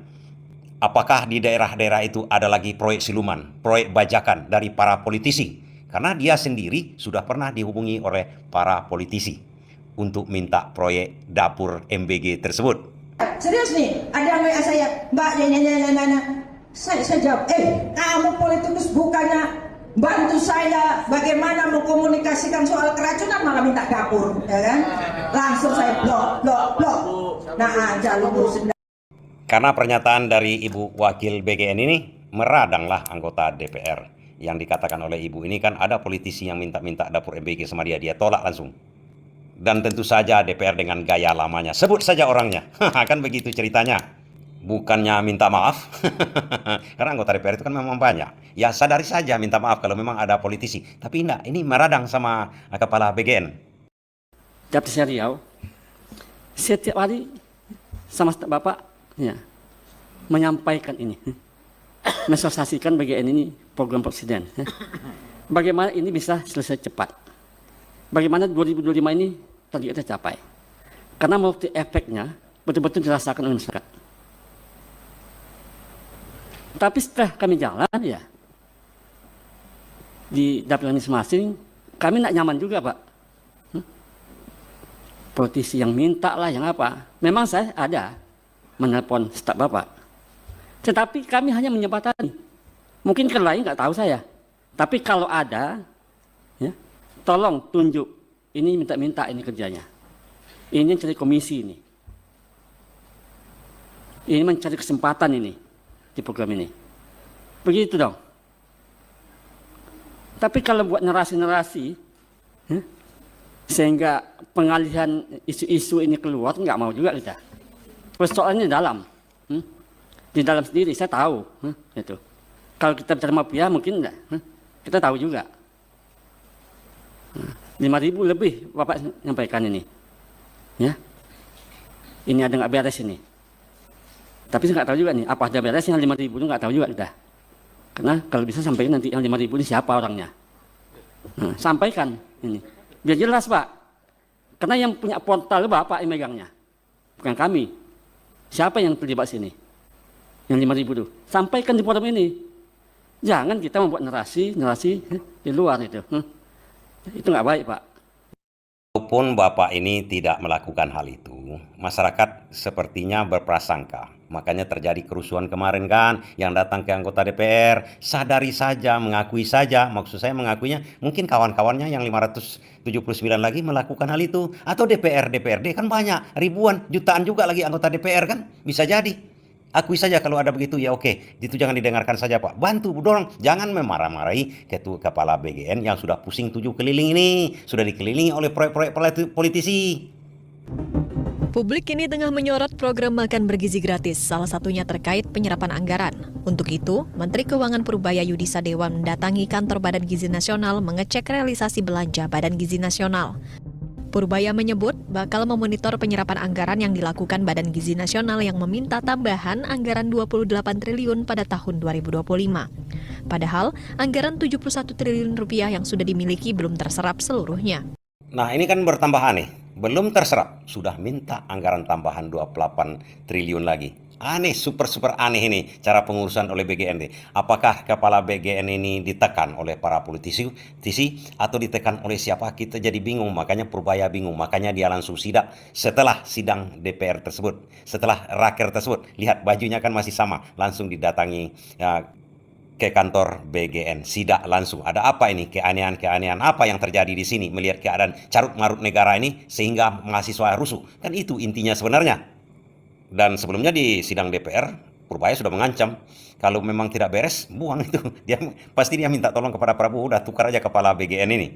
Apakah di daerah-daerah itu ada lagi proyek siluman, proyek bajakan dari para politisi? Karena dia sendiri sudah pernah dihubungi oleh para politisi untuk minta proyek dapur MBG tersebut. Serius nih, ada yang WA saya, Mbak, saya jawab, kamu politikus bukannya bantu saya bagaimana mengkomunikasikan soal keracunan malah minta dapur, ya kan? Langsung saya blok. Nah, aja lu ngurusin. Karena pernyataan dari Ibu Wakil BGN ini meradanglah anggota DPR. Yang dikatakan oleh Ibu ini kan ada politisi yang minta-minta dapur MBG sama dia tolak langsung. Dan tentu saja DPR dengan gaya lamanya, sebut saja orangnya, kan begitu ceritanya. Bukannya minta maaf, karena anggota DPR itu kan memang banyak. Ya sadari saja minta maaf kalau memang ada politisi. Tapi enggak, ini meradang sama Kepala BGN. Dapil Riau, setiap hari sama Bapak ya, menyampaikan ini, mensosialisasikan BGN ini program presiden. Bagaimana ini bisa selesai cepat? Bagaimana 2025 ini target tercapai? Karena multi efeknya betul-betul dirasakan oleh masyarakat. Tapi setelah kami jalan ya di dapil masing-masing, kami tidak nyaman juga Pak. Politisi yang minta lah, yang apa? Memang saya ada menelpon staf Bapak. Tetapi kami hanya menjembatani. Mungkin ke lain nggak tahu saya. Tapi kalau ada, ya, tolong tunjuk. Ini minta-minta ini kerjanya. Ini mencari komisi ini. Ini mencari kesempatan ini di program ini. Begitu dong. Tapi kalau buat narasi-narasi, ya, sehingga pengalihan isu-isu ini keluar, nggak mau juga kita. Persoalannya dalam. Di dalam sendiri, saya tahu. Itu. Kalau kita bicara mafia, mungkin enggak. Kita tahu juga. 5.000 lebih Bapak nyampaikan ini. Ya. Ini ada nggak beres ini. Tapi saya nggak tahu juga nih, apa ada beresnya 5.000 itu nggak tahu juga kita. Karena kalau bisa sampaikan nanti yang 5.000 ini siapa orangnya. Sampaikan ini. Biar jelas Pak. Karena yang punya portal Bapak yang megangnya. Bukan kami. Siapa yang terlibat sini? Yang 5.000 itu. Sampaikan di forum ini. Jangan kita membuat narasi di luar itu. Itu nggak baik Pak. Walaupun Bapak ini tidak melakukan hal itu, masyarakat sepertinya berprasangka. Makanya terjadi kerusuhan kemarin kan, yang datang ke anggota DPR, sadari saja, mengakui saja, maksud saya mengakuinya, mungkin kawan-kawannya yang 579 lagi melakukan hal itu. Atau DPRD kan banyak, ribuan, jutaan juga lagi anggota DPR kan, bisa jadi. Akui saja kalau ada begitu, ya oke, itu jangan didengarkan saja Pak. Bantu, dorong, jangan memarah-marahi Ketua Kepala BGN yang sudah pusing 7 keliling ini, sudah dikelilingi oleh proyek-proyek politisi. Publik kini tengah menyorot program makan bergizi gratis, salah satunya terkait penyerapan anggaran. Untuk itu, Menteri Keuangan Purbaya Yudi Sadewa mendatangi kantor Badan Gizi Nasional mengecek realisasi belanja Badan Gizi Nasional. Purbaya menyebut bakal memonitor penyerapan anggaran yang dilakukan Badan Gizi Nasional yang meminta tambahan anggaran 28 triliun pada tahun 2025. Padahal, anggaran 71 triliun rupiah yang sudah dimiliki belum terserap seluruhnya. Nah ini kan bertambah aneh, belum terserap, sudah minta anggaran tambahan 28 triliun lagi. Aneh, super aneh ini cara pengurusan oleh BGN. Apakah Kepala BGN ini ditekan oleh para politisi atau ditekan oleh siapa? Kita jadi bingung, makanya Purbaya bingung. Makanya dia langsung sidak setelah sidang DPR tersebut, setelah raker tersebut. Lihat bajunya kan masih sama, langsung didatangi ya, ke kantor BGN, sidak langsung. Ada apa ini? Keanehan apa yang terjadi di sini? Melihat keadaan carut-marut negara ini sehingga mahasiswa rusuh. Kan itu intinya sebenarnya. Dan sebelumnya di sidang DPR, Purbaya sudah mengancam kalau memang tidak beres, buang itu. Pasti dia minta tolong kepada Prabowo, udah tukar aja kepala BGN ini.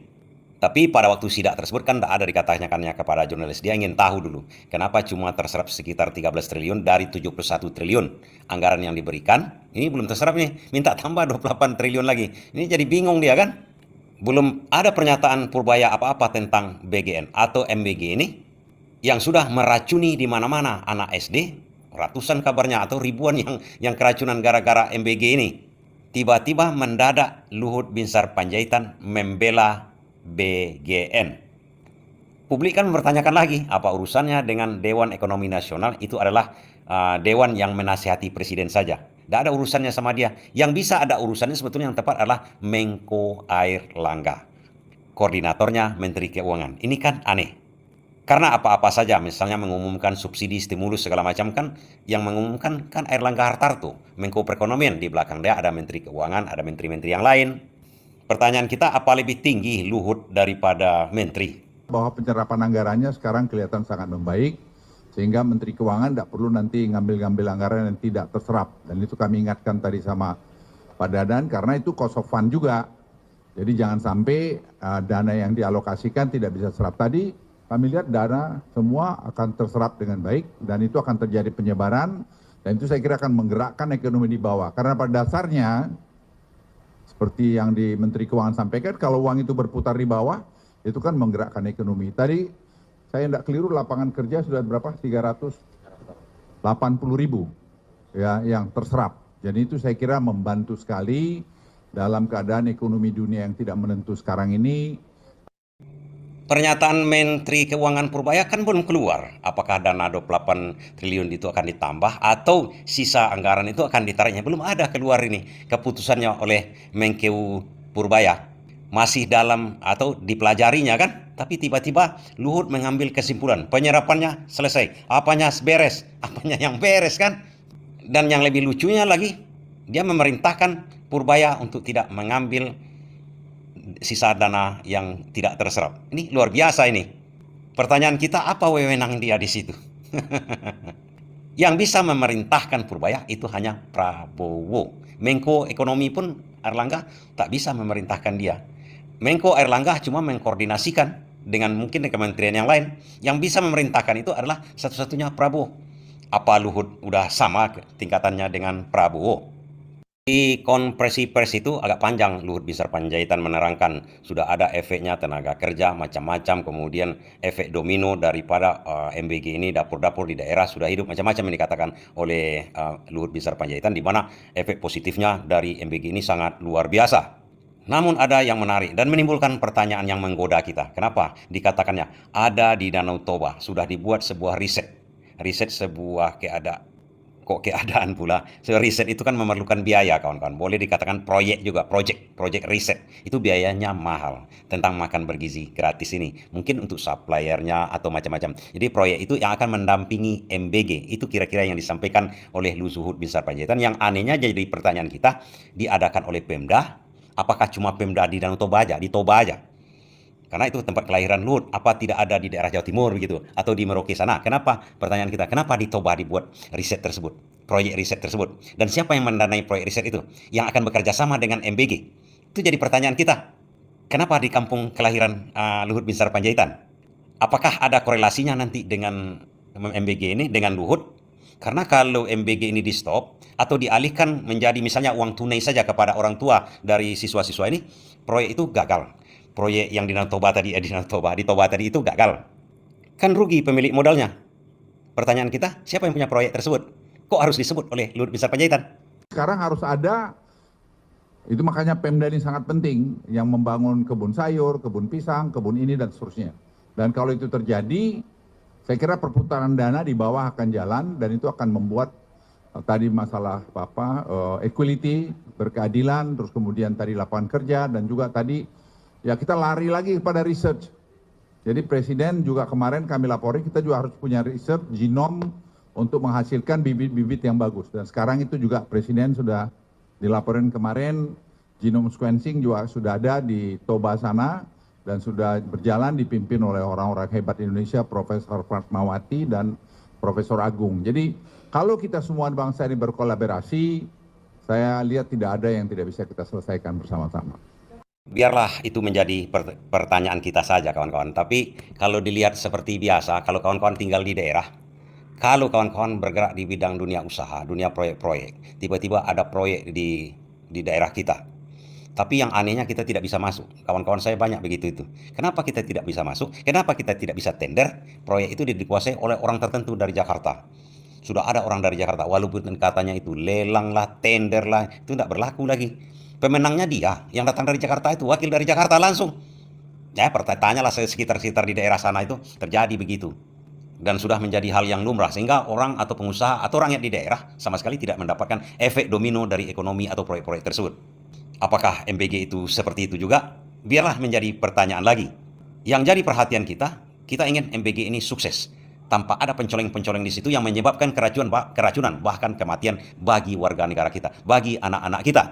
Tapi pada waktu sidak tersebut kan tidak ada dikatakannya kepada jurnalis. Dia ingin tahu dulu kenapa cuma terserap sekitar 13 triliun dari 71 triliun anggaran yang diberikan. Ini belum terserap nih, minta tambah 28 triliun lagi. Ini jadi bingung dia kan. Belum ada pernyataan Purbaya apa-apa tentang BGN atau MBG ini yang sudah meracuni di mana-mana anak SD, ratusan kabarnya atau ribuan yang keracunan gara-gara MBG ini. Tiba-tiba mendadak Luhut Binsar Panjaitan membela BGN. Publik kan mempertanyakan lagi, apa urusannya dengan Dewan Ekonomi Nasional? Itu adalah dewan yang menasihati presiden saja. Tidak ada urusannya sama dia. Yang bisa ada urusannya sebetulnya yang tepat adalah Menko Airlangga. Koordinatornya Menteri Keuangan. Ini kan aneh. Karena apa-apa saja, misalnya mengumumkan subsidi, stimulus, segala macam kan, yang mengumumkan kan Airlangga Hartarto, Menko Perekonomian. Di belakang dia ada Menteri Keuangan, ada menteri-menteri yang lain. Pertanyaan kita, apa lebih tinggi Luhut daripada Menteri? Bahwa penyerapan anggarannya sekarang kelihatan sangat membaik, sehingga Menteri Keuangan tidak perlu nanti ngambil-ngambil anggaran yang tidak terserap. Dan itu kami ingatkan tadi sama Pak Dadan, karena itu cost of fund juga. Jadi jangan sampai dana yang dialokasikan tidak bisa serap. Tadi kami lihat dana semua akan terserap dengan baik, dan itu akan terjadi penyebaran, dan itu saya kira akan menggerakkan ekonomi di bawah. Karena pada dasarnya, seperti yang di Menteri Keuangan sampaikan, kalau uang itu berputar di bawah, itu kan menggerakkan ekonomi. Tadi saya tidak keliru, lapangan kerja sudah berapa? 380.000 ya, yang terserap. Jadi itu saya kira membantu sekali dalam keadaan ekonomi dunia yang tidak menentu sekarang ini. Pernyataan Menteri Keuangan Purbaya kan belum keluar. Apakah dana 28 triliun itu akan ditambah atau sisa anggaran itu akan ditariknya? Belum ada keluar ini keputusannya oleh Menkeu Purbaya. Masih dalam atau dipelajarinya kan? Tapi tiba-tiba Luhut mengambil kesimpulan. Penyerapannya selesai. Apanya beres? Apanya yang beres kan? Dan yang lebih lucunya lagi, dia memerintahkan Purbaya untuk tidak mengambil sisa dana yang tidak terserap. Ini luar biasa ini. Pertanyaan kita, apa wewenang dia di situ? Yang bisa memerintahkan Purbaya itu hanya Prabowo. Menko Ekonomi pun Airlangga tak bisa memerintahkan dia. Menko Airlangga cuma mengkoordinasikan dengan mungkin kementerian yang lain. Yang bisa memerintahkan itu adalah satu-satunya Prabowo. Apa Luhut udah sama tingkatannya dengan Prabowo? Di konferensi pers itu agak panjang Luhut Binsar Panjaitan menerangkan sudah ada efeknya tenaga kerja macam-macam, kemudian efek domino daripada MBG ini, dapur-dapur di daerah sudah hidup macam-macam yang dikatakan oleh Luhut Binsar Panjaitan, di mana efek positifnya dari MBG ini sangat luar biasa. Namun ada yang menarik dan menimbulkan pertanyaan yang menggoda kita. Kenapa dikatakannya ada di Danau Toba sudah dibuat sebuah riset sebuah keadaan pula. Riset itu kan memerlukan biaya, kawan-kawan. Boleh dikatakan proyek juga, project riset. Itu biayanya mahal. Tentang makan bergizi gratis ini. Mungkin untuk suppliernya atau macam-macam. Jadi proyek itu yang akan mendampingi MBG. Itu kira-kira yang disampaikan oleh Luhut Binsar Panjaitan. Yang anehnya jadi pertanyaan kita, diadakan oleh Pemda. Apakah cuma Pemda di Danau Toba aja? Di Toba aja. Karena itu tempat kelahiran Luhut, apa tidak ada di daerah Jawa Timur begitu atau di Merauke sana? Kenapa? Pertanyaan kita, kenapa di Toba dibuat riset tersebut, proyek riset tersebut? Dan siapa yang mendanai proyek riset itu? Yang akan bekerja sama dengan MBG? Itu jadi pertanyaan kita. Kenapa di kampung kelahiran Luhut Binsar Panjaitan? Apakah ada korelasinya nanti dengan MBG ini, dengan Luhut? Karena kalau MBG ini di stop atau dialihkan menjadi misalnya uang tunai saja kepada orang tua dari siswa-siswa ini, proyek itu gagal. Proyek yang di Toba tadi itu gagal. Kan rugi pemilik modalnya. Pertanyaan kita, siapa yang punya proyek tersebut? Kok harus disebut oleh Luhut Binsar Panjaitan? Sekarang harus ada, itu makanya Pemda ini sangat penting, yang membangun kebun sayur, kebun pisang, kebun ini dan seterusnya. Dan kalau itu terjadi, saya kira perputaran dana di bawah akan jalan, dan itu akan membuat tadi masalah equality, berkeadilan, terus kemudian tadi lapangan kerja, dan juga tadi ya kita lari lagi pada research. Jadi Presiden juga kemarin kami lapori, kita juga harus punya research genom untuk menghasilkan bibit-bibit yang bagus. Dan sekarang itu juga Presiden sudah dilaporin kemarin, genome sequencing juga sudah ada di Toba sana, dan sudah berjalan dipimpin oleh orang-orang hebat Indonesia, Profesor Fatmawati dan Profesor Agung. Jadi kalau kita semua bangsa ini berkolaborasi, saya lihat tidak ada yang tidak bisa kita selesaikan bersama-sama. Biarlah itu menjadi pertanyaan kita saja kawan-kawan. Tapi kalau dilihat seperti biasa, kalau kawan-kawan tinggal di daerah, kalau kawan-kawan bergerak di bidang dunia usaha, dunia proyek-proyek, tiba-tiba ada proyek di daerah kita. Tapi yang anehnya kita tidak bisa masuk. Kawan-kawan saya banyak begitu itu. Kenapa kita tidak bisa masuk? Kenapa kita tidak bisa tender? Proyek itu dikuasai oleh orang tertentu dari Jakarta. Sudah ada orang dari Jakarta, walaupun katanya itu lelang lah, tender lah, itu tidak berlaku lagi. Pemenangnya dia, yang datang dari Jakarta itu, wakil dari Jakarta langsung. Ya, tanyalah sekitar-sekitar di daerah sana itu, terjadi begitu. Dan sudah menjadi hal yang lumrah, sehingga orang atau pengusaha atau rakyat di daerah sama sekali tidak mendapatkan efek domino dari ekonomi atau proyek-proyek tersebut. Apakah MBG itu seperti itu juga? Biarlah menjadi pertanyaan lagi. Yang jadi perhatian kita ingin MBG ini sukses. Tanpa ada pencoleng-pencoleng di situ yang menyebabkan keracunan, bahkan kematian bagi warga negara kita, bagi anak-anak kita.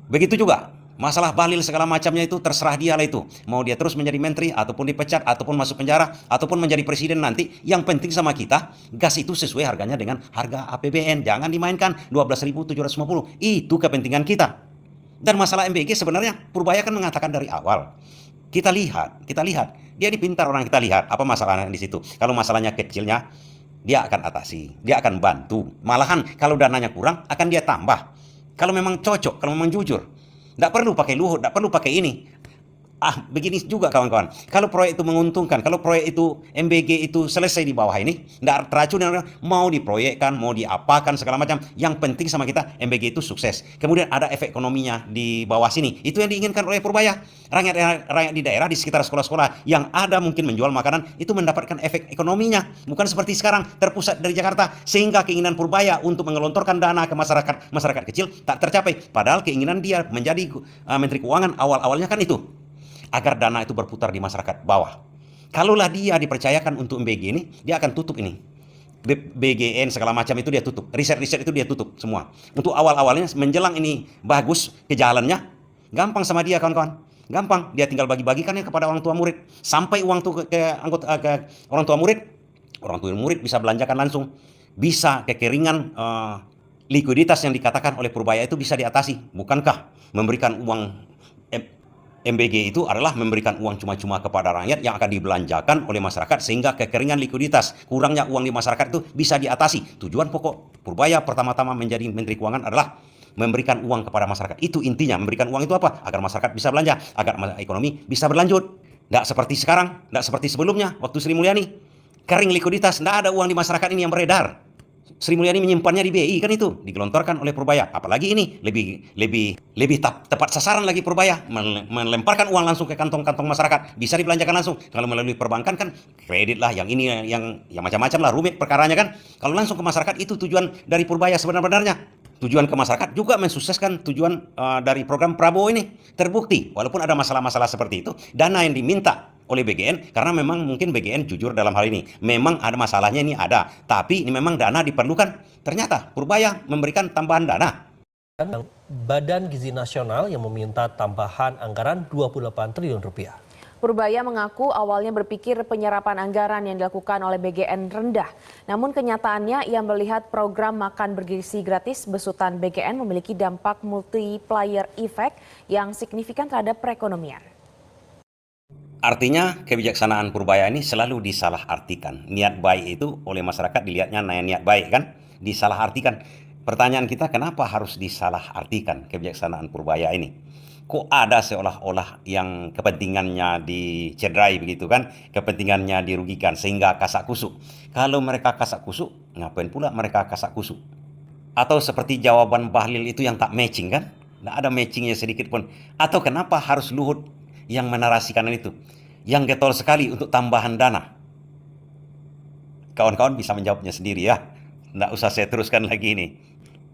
Begitu juga masalah bahlil segala macamnya itu terserah dia lah itu. Mau dia terus menjadi menteri, ataupun dipecat, ataupun masuk penjara, ataupun menjadi presiden nanti. Yang penting sama kita, gas itu sesuai harganya dengan harga APBN. Jangan dimainkan 12.750. Itu kepentingan kita. Dan masalah MBG sebenarnya Purbaya kan mengatakan dari awal. Kita lihat. Dia dipintar orang kita lihat apa masalahnya di situ. Kalau masalahnya kecilnya, dia akan atasi, dia akan bantu. Malahan kalau dananya kurang, akan dia tambah. Kalau memang cocok, kalau memang jujur, tidak perlu pakai Luhut, tidak perlu pakai ini. Begini juga kawan-kawan. Kalau proyek itu menguntungkan, kalau proyek itu MBG itu selesai di bawah ini, tidak teracun, mau diproyekkan, mau diapakan segala macam. Yang penting sama kita MBG itu sukses. Kemudian ada efek ekonominya di bawah sini. Itu yang diinginkan oleh Purbaya. Rakyat di daerah, di sekitar sekolah-sekolah yang ada mungkin menjual makanan, itu mendapatkan efek ekonominya. Bukan seperti sekarang terpusat dari Jakarta, sehingga keinginan Purbaya untuk mengelontorkan dana ke masyarakat kecil tak tercapai. Padahal keinginan dia menjadi Menteri Keuangan awal-awalnya kan itu, agar dana itu berputar di masyarakat bawah. Kalaulah dia dipercayakan untuk MBG ini, dia akan tutup ini. BGN segala macam itu dia tutup. Riset-riset itu dia tutup semua. Untuk awal-awalnya menjelang ini bagus ke jalannya, gampang sama dia kawan-kawan. Gampang, dia tinggal bagi-bagikannya kepada orang tua murid. Sampai uang itu ke orang tua murid bisa belanjakan langsung. Bisa kekeringan likuiditas yang dikatakan oleh Purbaya itu bisa diatasi. Bukankah memberikan uang MBG itu adalah memberikan uang cuma-cuma kepada rakyat yang akan dibelanjakan oleh masyarakat, sehingga kekeringan likuiditas, kurangnya uang di masyarakat itu bisa diatasi. Tujuan pokok Purbaya pertama-tama menjadi Menteri Keuangan adalah memberikan uang kepada masyarakat. Itu intinya, memberikan uang itu apa? Agar masyarakat bisa belanja, agar ekonomi bisa berlanjut. Tidak seperti sekarang, tidak seperti sebelumnya waktu Sri Mulyani. Kering likuiditas, tidak ada uang di masyarakat ini yang beredar. Sri Mulyani menyimpannya di BI kan, itu digelontorkan oleh Purbaya. Apalagi ini lebih tepat sasaran lagi Purbaya, melemparkan uang langsung ke kantong-kantong masyarakat, bisa dibelanjakan langsung. Kalau melalui perbankan kan kredit lah, yang ini yang macam-macam lah, rumit perkaranya kan. Kalau langsung ke masyarakat, itu tujuan dari Purbaya sebenarnya. Tujuan ke masyarakat juga mensukseskan tujuan dari program Prabowo ini. Terbukti walaupun ada masalah-masalah seperti itu, dana yang diminta oleh BGN, karena memang mungkin BGN jujur dalam hal ini, memang ada masalahnya, ini ada, tapi ini memang dana diperlukan. Ternyata Purbaya memberikan tambahan dana. Badan Gizi Nasional yang meminta tambahan anggaran 28 triliun rupiah. Purbaya mengaku awalnya berpikir penyerapan anggaran yang dilakukan oleh BGN rendah. Namun kenyataannya ia melihat program makan bergizi gratis besutan BGN memiliki dampak multiplier effect yang signifikan terhadap perekonomian. Artinya kebijaksanaan Purbaya ini selalu disalahartikan. Niat baik itu oleh masyarakat dilihatnya niat baik kan, disalahartikan. Pertanyaan kita, kenapa harus disalahartikan kebijaksanaan Purbaya ini? Kok ada seolah-olah yang kepentingannya dicederai begitu kan, kepentingannya dirugikan sehingga kasak kusuk. Kalau mereka kasak kusuk, ngapain pula mereka kasak kusuk? Atau seperti jawaban Bahlil itu yang tak matching kan? Tidak ada matchingnya sedikit pun. Atau kenapa harus Luhut yang menarasikan itu, yang getol sekali untuk tambahan dana? Kawan-kawan bisa menjawabnya sendiri ya. Tidak usah saya teruskan lagi ini.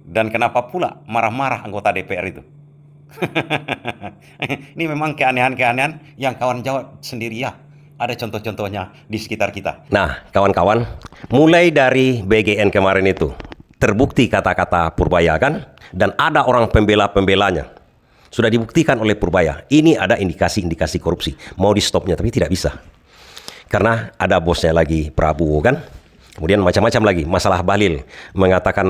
Dan kenapa pula marah-marah anggota DPR itu? Ini memang keanehan-keanehan yang kawan jawab sendiri ya. Ada contoh-contohnya di sekitar kita. Nah, kawan-kawan, mulai dari BGN kemarin itu terbukti kata-kata Purbaya kan, dan ada orang pembela-pembelanya. Sudah dibuktikan oleh Purbaya. Ini ada indikasi-indikasi korupsi. Mau di stopnya tapi tidak bisa. Karena ada bosnya lagi Prabowo kan. Kemudian macam-macam lagi, masalah Bahlil mengatakan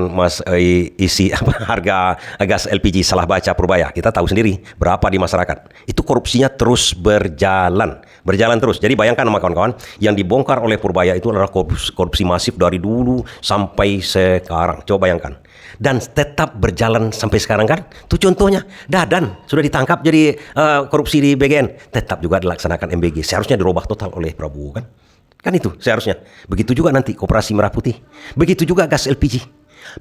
isi harga gas LPG salah baca Purbaya. Kita tahu sendiri berapa di masyarakat. Itu korupsinya terus berjalan terus. Jadi bayangkan sama kawan-kawan, yang dibongkar oleh Purbaya itu adalah korupsi masif dari dulu sampai sekarang. Coba bayangkan. Dan tetap berjalan sampai sekarang kan. Itu contohnya, Dadan sudah ditangkap jadi korupsi di BGN, tetap juga dilaksanakan MBG. Seharusnya dirubah total oleh Prabowo kan. Kan itu seharusnya. Begitu juga nanti Koperasi Merah Putih. Begitu juga gas LPG.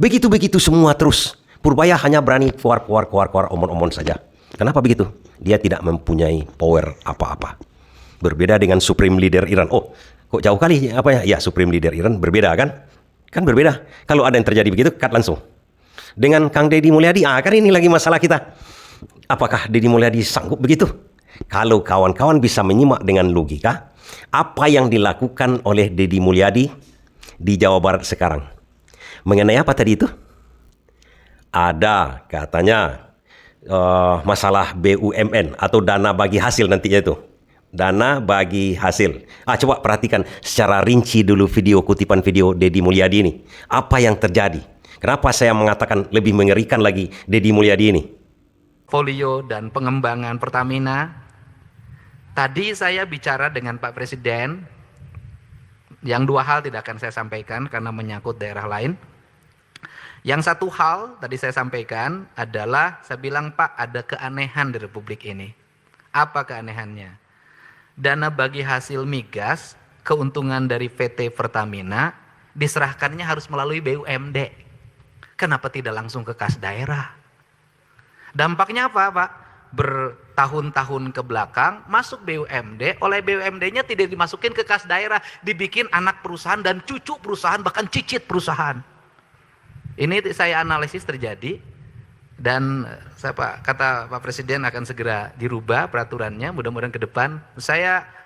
Begitu semua terus. Purbaya hanya berani keluar omon-omon saja. Kenapa begitu? Dia tidak mempunyai power apa-apa. Berbeda dengan Supreme Leader Iran. Oh, kok jauh kali apa ya? Ya, Supreme Leader Iran berbeda kan? Kan berbeda. Kalau ada yang terjadi begitu, cut langsung. Dengan Kang Deddy Mulyadi, kan ini lagi masalah kita. Apakah Deddy Mulyadi sanggup begitu? Kalau kawan-kawan bisa menyimak dengan logika, apa yang dilakukan oleh Deddy Mulyadi di Jawa Barat sekarang. Mengenai apa tadi itu? Ada katanya masalah BUMN atau dana bagi hasil nantinya itu. Dana bagi hasil. Coba perhatikan secara rinci dulu kutipan video Deddy Mulyadi ini. Apa yang terjadi? Kenapa saya mengatakan lebih mengerikan lagi Deddy Mulyadi ini? Portfolio dan pengembangan Pertamina. Tadi saya bicara dengan Pak Presiden, yang dua hal tidak akan saya sampaikan karena menyangkut daerah lain. Yang satu hal tadi saya sampaikan adalah, saya bilang Pak, ada keanehan di Republik ini. Apa keanehannya? Dana bagi hasil migas, keuntungan dari PT Pertamina, diserahkannya harus melalui BUMD. Kenapa tidak langsung ke kas daerah? Dampaknya apa Pak? Bertahun-tahun ke belakang masuk BUMD, oleh BUMD-nya tidak dimasukin ke kas daerah, dibikin anak perusahaan dan cucu perusahaan, bahkan cicit perusahaan. Ini saya analisis terjadi, dan kata Pak Presiden akan segera dirubah peraturannya, mudah-mudahan ke depan.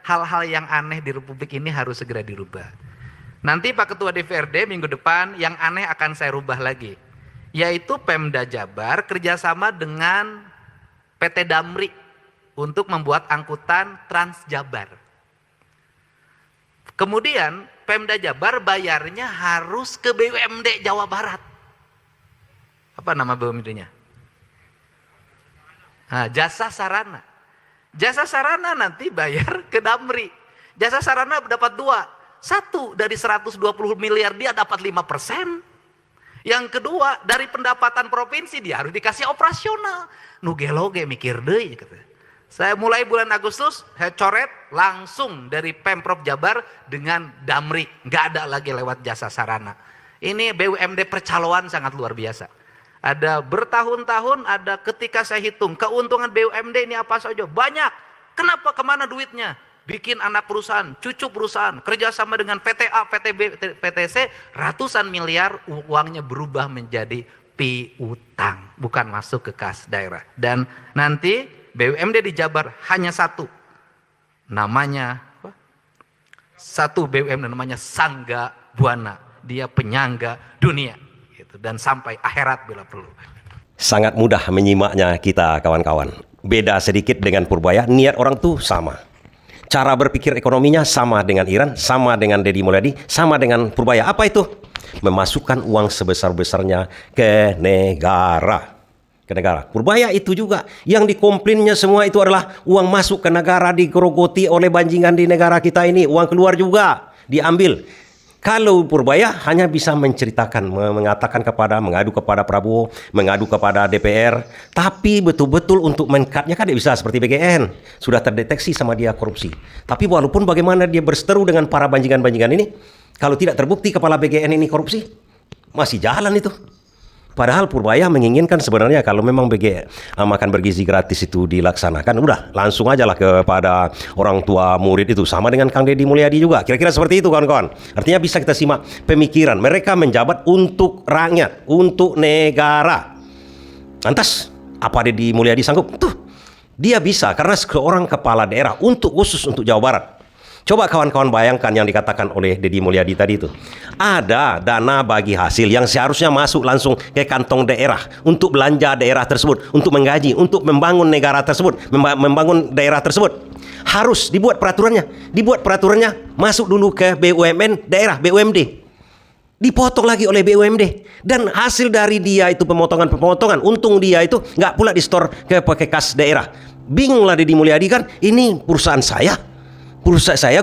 Hal-hal yang aneh di Republik ini harus segera dirubah. Nanti Pak Ketua DPRD minggu depan yang aneh akan saya rubah lagi, yaitu Pemda Jabar kerjasama dengan PT Damri untuk membuat angkutan Transjabar. Kemudian Pemda Jabar bayarnya harus ke BUMD Jawa Barat. Apa nama BUMD-nya? Jasa Sarana. Jasa Sarana nanti bayar ke Damri. Jasa Sarana dapat dua. Satu, dari 120 miliar dia dapat 5%. Yang kedua, dari pendapatan provinsi dia harus dikasih operasional. Nugeloge mikir deh. Saya mulai bulan Agustus, saya coret langsung dari Pemprov Jabar dengan Damri. Nggak ada lagi lewat Jasa Sarana. Ini BUMD percaloan sangat luar biasa. Ada bertahun-tahun, ada ketika saya hitung keuntungan BUMD ini apa saja. Banyak. Kenapa? Kemana duitnya? Bikin anak perusahaan, cucu perusahaan, kerjasama dengan PTA, PTB, PTC, ratusan miliar uangnya berubah menjadi piutang, bukan masuk ke kas daerah. Dan nanti BUMD di Jabar hanya satu, namanya BUMD namanya Sangga Buana, dia penyangga dunia, gitu. Dan sampai akhirat bila perlu. Sangat mudah menyimaknya kita kawan-kawan. Beda sedikit dengan Purbaya, niat orang tuh sama. Cara berpikir ekonominya sama dengan Iran, sama dengan Deddy Mulyadi, sama dengan Purbaya. Apa itu? Memasukkan uang sebesar-besarnya ke negara. Purbaya itu juga. Yang dikomplainnya semua itu adalah uang masuk ke negara digerogoti oleh banjingan di negara kita ini. Uang keluar juga diambil. Kalau Purbaya hanya bisa menceritakan, mengadu kepada Prabowo, mengadu kepada DPR, tapi betul-betul untuk men-cut-nya kan tidak bisa seperti BGN. Sudah terdeteksi sama dia korupsi. Tapi walaupun bagaimana dia berseteru dengan para banjingan-banjingan ini, kalau tidak terbukti kepala BGN ini korupsi, masih jalan itu. Padahal Purbaya menginginkan sebenarnya kalau memang makan bergizi gratis itu dilaksanakan, udah langsung aja lah kepada orang tua murid itu. Sama dengan Kang Deddy Mulyadi juga. Kira-kira seperti itu kawan-kawan. Artinya bisa kita simak pemikiran. Mereka menjabat untuk rakyat, untuk negara. Lantas, apa Deddy Mulyadi sanggup? Tuh, dia bisa karena seorang kepala daerah khusus untuk Jawa Barat. Coba kawan-kawan bayangkan yang dikatakan oleh Deddy Mulyadi tadi itu. Ada dana bagi hasil yang seharusnya masuk langsung ke kantong daerah untuk belanja daerah tersebut, untuk menggaji, untuk membangun negara tersebut, membangun daerah tersebut. Harus dibuat peraturannya. Dibuat peraturannya masuk dulu ke BUMN daerah, BUMD. Dipotong lagi oleh BUMD. Dan hasil dari dia itu pemotongan-pemotongan, untung dia itu nggak pula di-store ke kas daerah. Bingunglah Deddy Mulyadi kan, ini perusahaan saya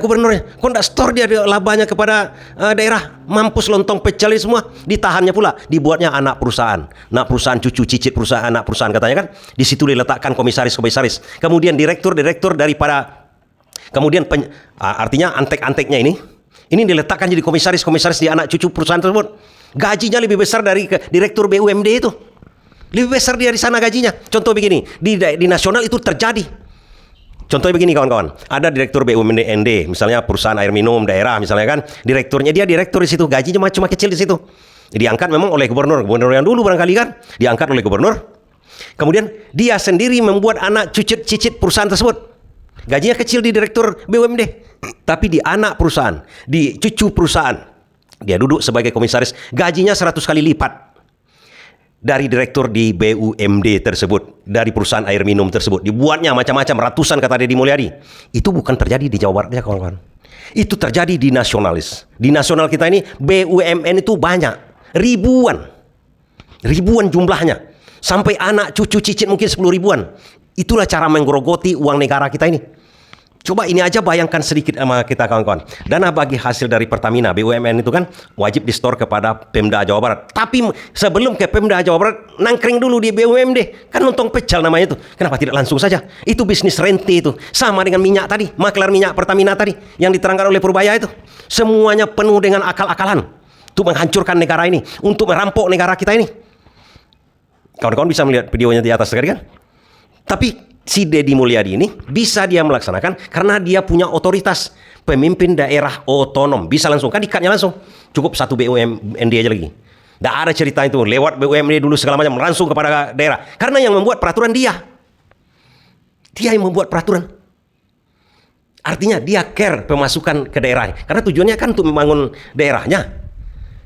gubernurnya, kok nggak store dia labanya kepada daerah. Mampus lontong pecel ini semua, ditahannya pula, dibuatnya anak perusahaan cucu cicit perusahaan, anak perusahaan katanya kan. Di situ diletakkan komisaris, kemudian direktur daripada, kemudian artinya antek-anteknya ini diletakkan jadi komisaris di anak cucu perusahaan tersebut. Gajinya lebih besar dari direktur BUMD itu, lebih besar dia di sana gajinya. Contoh begini, di nasional itu terjadi. Contohnya begini kawan-kawan, ada direktur BUMD, misalnya perusahaan air minum daerah misalnya kan, direkturnya dia direktur di situ, gajinya cuma kecil di situ. Diangkat memang oleh gubernur yang dulu barangkali kan, diangkat oleh gubernur. Kemudian dia sendiri membuat anak cicit perusahaan tersebut. Gajinya kecil di direktur BUMD, tapi di anak perusahaan, di cucu perusahaan, dia duduk sebagai komisaris, gajinya 100 kali lipat dari direktur di BUMD tersebut, dari perusahaan air minum tersebut. Dibuatnya macam-macam, ratusan kata Deddy Mulyadi. Itu bukan terjadi di Jawa Barat ya kawan-kawan. Itu terjadi di nasionalis. Di nasional kita ini BUMN itu banyak, ribuan jumlahnya. Sampai anak cucu cicit mungkin 10 ribuan. Itulah cara menggerogoti uang negara kita ini. Coba ini aja bayangkan sedikit sama kita kawan-kawan. Dana bagi hasil dari Pertamina, BUMN itu kan wajib di-store kepada Pemda Jawa Barat. Tapi sebelum ke Pemda Jawa Barat, nangkring dulu di BUMD. Kan lontong pecel namanya itu. Kenapa tidak langsung saja? Itu bisnis rente itu. Sama dengan minyak tadi, maklar minyak Pertamina tadi, yang diterangkan oleh Purbaya itu. Semuanya penuh dengan akal-akalan. Untuk menghancurkan negara ini. Untuk merampok negara kita ini. Kawan-kawan bisa melihat videonya di atas tadi kan? Tapi si Deddy Mulyadi ini bisa dia melaksanakan karena dia punya otoritas pemimpin daerah otonom, bisa langsung kan dikatnya langsung, cukup satu BUMD aja lagi. Tidak ada cerita itu lewat BUMD dulu segala macam langsung kepada daerah, karena yang membuat peraturan dia yang membuat peraturan. Artinya dia care pemasukan ke daerah, karena tujuannya kan untuk membangun daerahnya.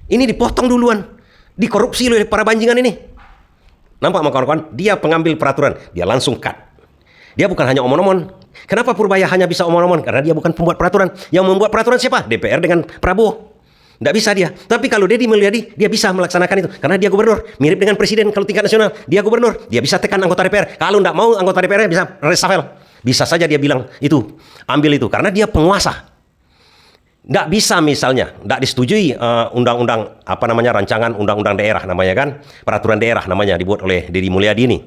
Ini dipotong duluan, dikorupsi oleh para banjingan ini. Nampak kawan-kawan, dia pengambil peraturan, dia langsung cut. Dia bukan hanya omong-omong. Kenapa Purbaya hanya bisa omong-omong? Karena dia bukan pembuat peraturan. Yang membuat peraturan siapa? DPR dengan Prabowo. Tidak bisa dia. Tapi kalau Deddy Mulyadi, dia bisa melaksanakan itu. Karena dia gubernur. Mirip dengan presiden kalau tingkat nasional. Dia gubernur. Dia bisa tekan anggota DPR. Kalau tidak mau anggota DPR bisa reshuffle. Bisa saja dia bilang itu. Ambil itu. Karena dia penguasa. Tidak bisa misalnya. Tidak disetujui undang-undang, rancangan undang-undang daerah namanya kan. Peraturan daerah namanya dibuat oleh Deddy Mulyadi ini.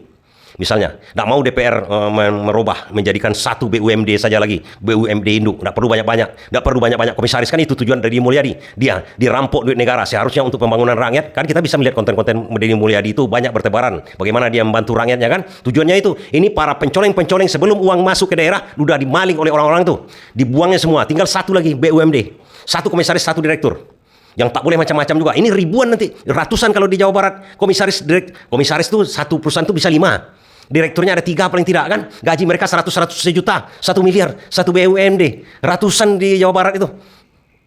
Misalnya, tidak mau DPR merubah menjadikan satu BUMD saja lagi, BUMD induk, tidak perlu banyak-banyak komisaris, kan itu tujuan dari Mulyadi. Dia dirampok duit negara seharusnya untuk pembangunan rakyat. Kan kita bisa melihat konten-konten Deddy Mulyadi itu banyak bertebaran. Bagaimana dia membantu rakyatnya kan? Tujuannya itu, ini para pencoleng-pencoleng sebelum uang masuk ke daerah sudah dimaling oleh orang-orang itu, dibuangnya semua. Tinggal satu lagi BUMD, satu komisaris, satu direktur. Yang tak boleh macam-macam juga. Ini ribuan nanti, ratusan kalau di Jawa Barat. Komisaris itu satu perusahaan itu bisa 5. Direkturnya ada 3 paling tidak kan. Gaji mereka 100 juta, 1 miliar, 1 BUMD. Ratusan di Jawa Barat itu.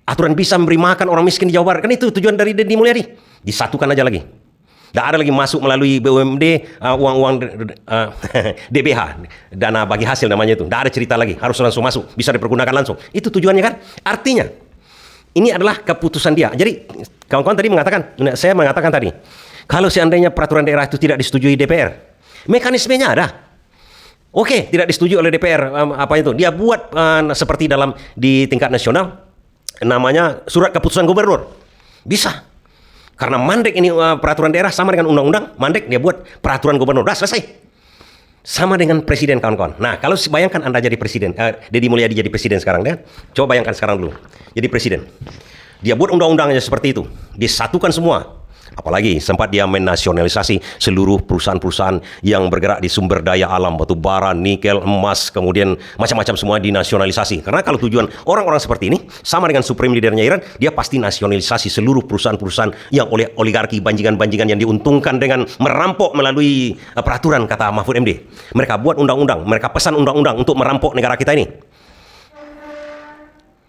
Aturan bisa memberi makan orang miskin di Jawa Barat. Kan itu tujuan dari Deddy Mulyadi. Disatukan aja lagi. Tidak ada lagi masuk melalui BUMD, uang-uang DBH, dana bagi hasil namanya itu. Tidak ada cerita lagi. Harus langsung masuk. Bisa dipergunakan langsung. Itu tujuannya kan. Artinya, ini adalah keputusan dia. Jadi, kawan-kawan tadi saya mengatakan tadi, kalau seandainya peraturan daerah itu tidak disetujui DPR, mekanismenya ada. Oke, tidak disetujui oleh DPR dia buat seperti di tingkat nasional namanya surat keputusan gubernur. Bisa. Karena mandek ini peraturan daerah sama dengan undang-undang, mandek dia buat peraturan gubernur. Sudah selesai. Sama dengan presiden kawan-kawan. Nah, kalau bayangkan Anda jadi presiden, Deddy Mulyadi jadi presiden sekarang ya. Coba bayangkan sekarang dulu. Jadi presiden. Dia buat undang-undangnya seperti itu. Disatukan semua. Apalagi sempat dia menasionalisasi seluruh perusahaan-perusahaan yang bergerak di sumber daya alam, batu bara, nikel, emas, kemudian macam-macam semua dinasionalisasi. Karena kalau tujuan orang-orang seperti ini, sama dengan supreme leadernya Iran, dia pasti nasionalisasi seluruh perusahaan-perusahaan yang oleh oligarki, banjingan-banjingan yang diuntungkan dengan merampok melalui peraturan, kata Mahfud MD. Mereka buat undang-undang, mereka pesan undang-undang untuk merampok negara kita ini.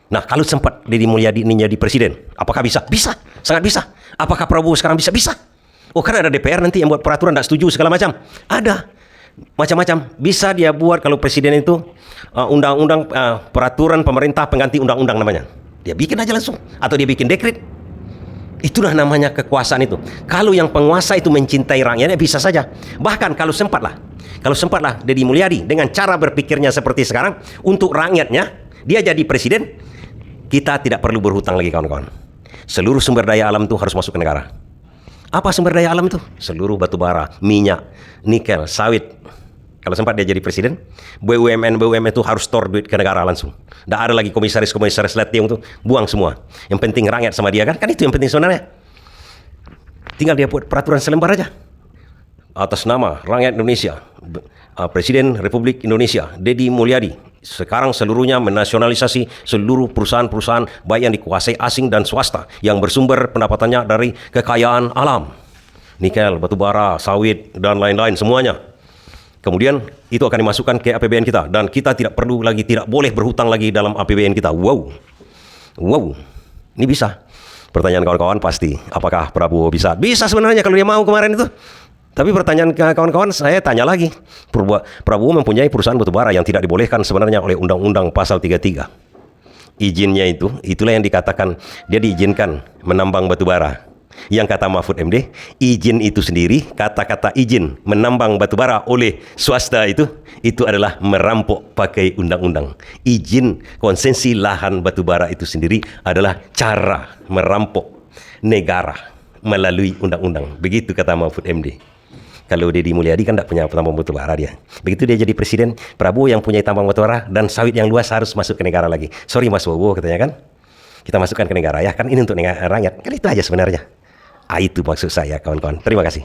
Nah, kalau sempat Deddy Mulyadi ini jadi presiden, apakah bisa? Bisa, sangat bisa. Apakah Prabowo sekarang bisa? Bisa. Oh, karena ada DPR nanti yang buat peraturan, tidak setuju segala macam. Ada. Macam-macam. Bisa dia buat kalau presiden itu undang-undang peraturan pemerintah pengganti undang-undang namanya. Dia bikin aja langsung. Atau dia bikin dekret. Itulah namanya kekuasaan itu. Kalau yang penguasa itu mencintai rakyatnya bisa saja. Bahkan kalau sempatlah Deddy Mulyadi dengan cara berpikirnya seperti sekarang untuk rakyatnya, dia jadi presiden, kita tidak perlu berhutang lagi kawan-kawan. Seluruh sumber daya alam itu harus masuk ke negara. Apa sumber daya alam itu? Seluruh batu bara, minyak, nikel, sawit. Kalau sempat dia jadi presiden, BUMN itu harus store duit ke negara langsung. Tidak ada lagi komisaris latium itu, buang semua. Yang penting rakyat sama dia kan itu yang penting sebenarnya. Tinggal dia buat peraturan selembar aja. Atas nama rakyat Indonesia, Presiden Republik Indonesia, Deddy Mulyadi, sekarang seluruhnya menasionalisasi seluruh perusahaan-perusahaan baik yang dikuasai asing dan swasta yang bersumber pendapatannya dari kekayaan alam. Nikel, batu bara, sawit, dan lain-lain semuanya. Kemudian itu akan dimasukkan ke APBN kita dan kita tidak boleh berhutang lagi dalam APBN kita. Wow, ini bisa. Pertanyaan kawan-kawan pasti, apakah Prabowo bisa? Bisa sebenarnya kalau dia mau kemarin itu. Tapi pertanyaan ke kawan-kawan saya tanya lagi. Prabowo mempunyai perusahaan batubara yang tidak dibolehkan sebenarnya oleh Undang-Undang Pasal 33. Izinnya itulah yang dikatakan dia diizinkan menambang batubara. Yang kata Mahfud MD, izin itu sendiri, kata-kata izin menambang batubara oleh swasta itu adalah merampok pakai undang-undang. Izin konsesi lahan batubara itu sendiri adalah cara merampok negara melalui undang-undang. Begitu kata Mahfud MD. Kalau Deddy Mulyadi kan tidak punya tambang batubara dia. Begitu dia jadi presiden, Prabowo yang punya tambang batubara dan sawit yang luas harus masuk ke negara lagi. Sorry Mas Bowo katanya kan, kita masukkan ke negara ya kan ini untuk rakyat. Kan itu aja sebenarnya. Itu maksud saya kawan-kawan. Terima kasih.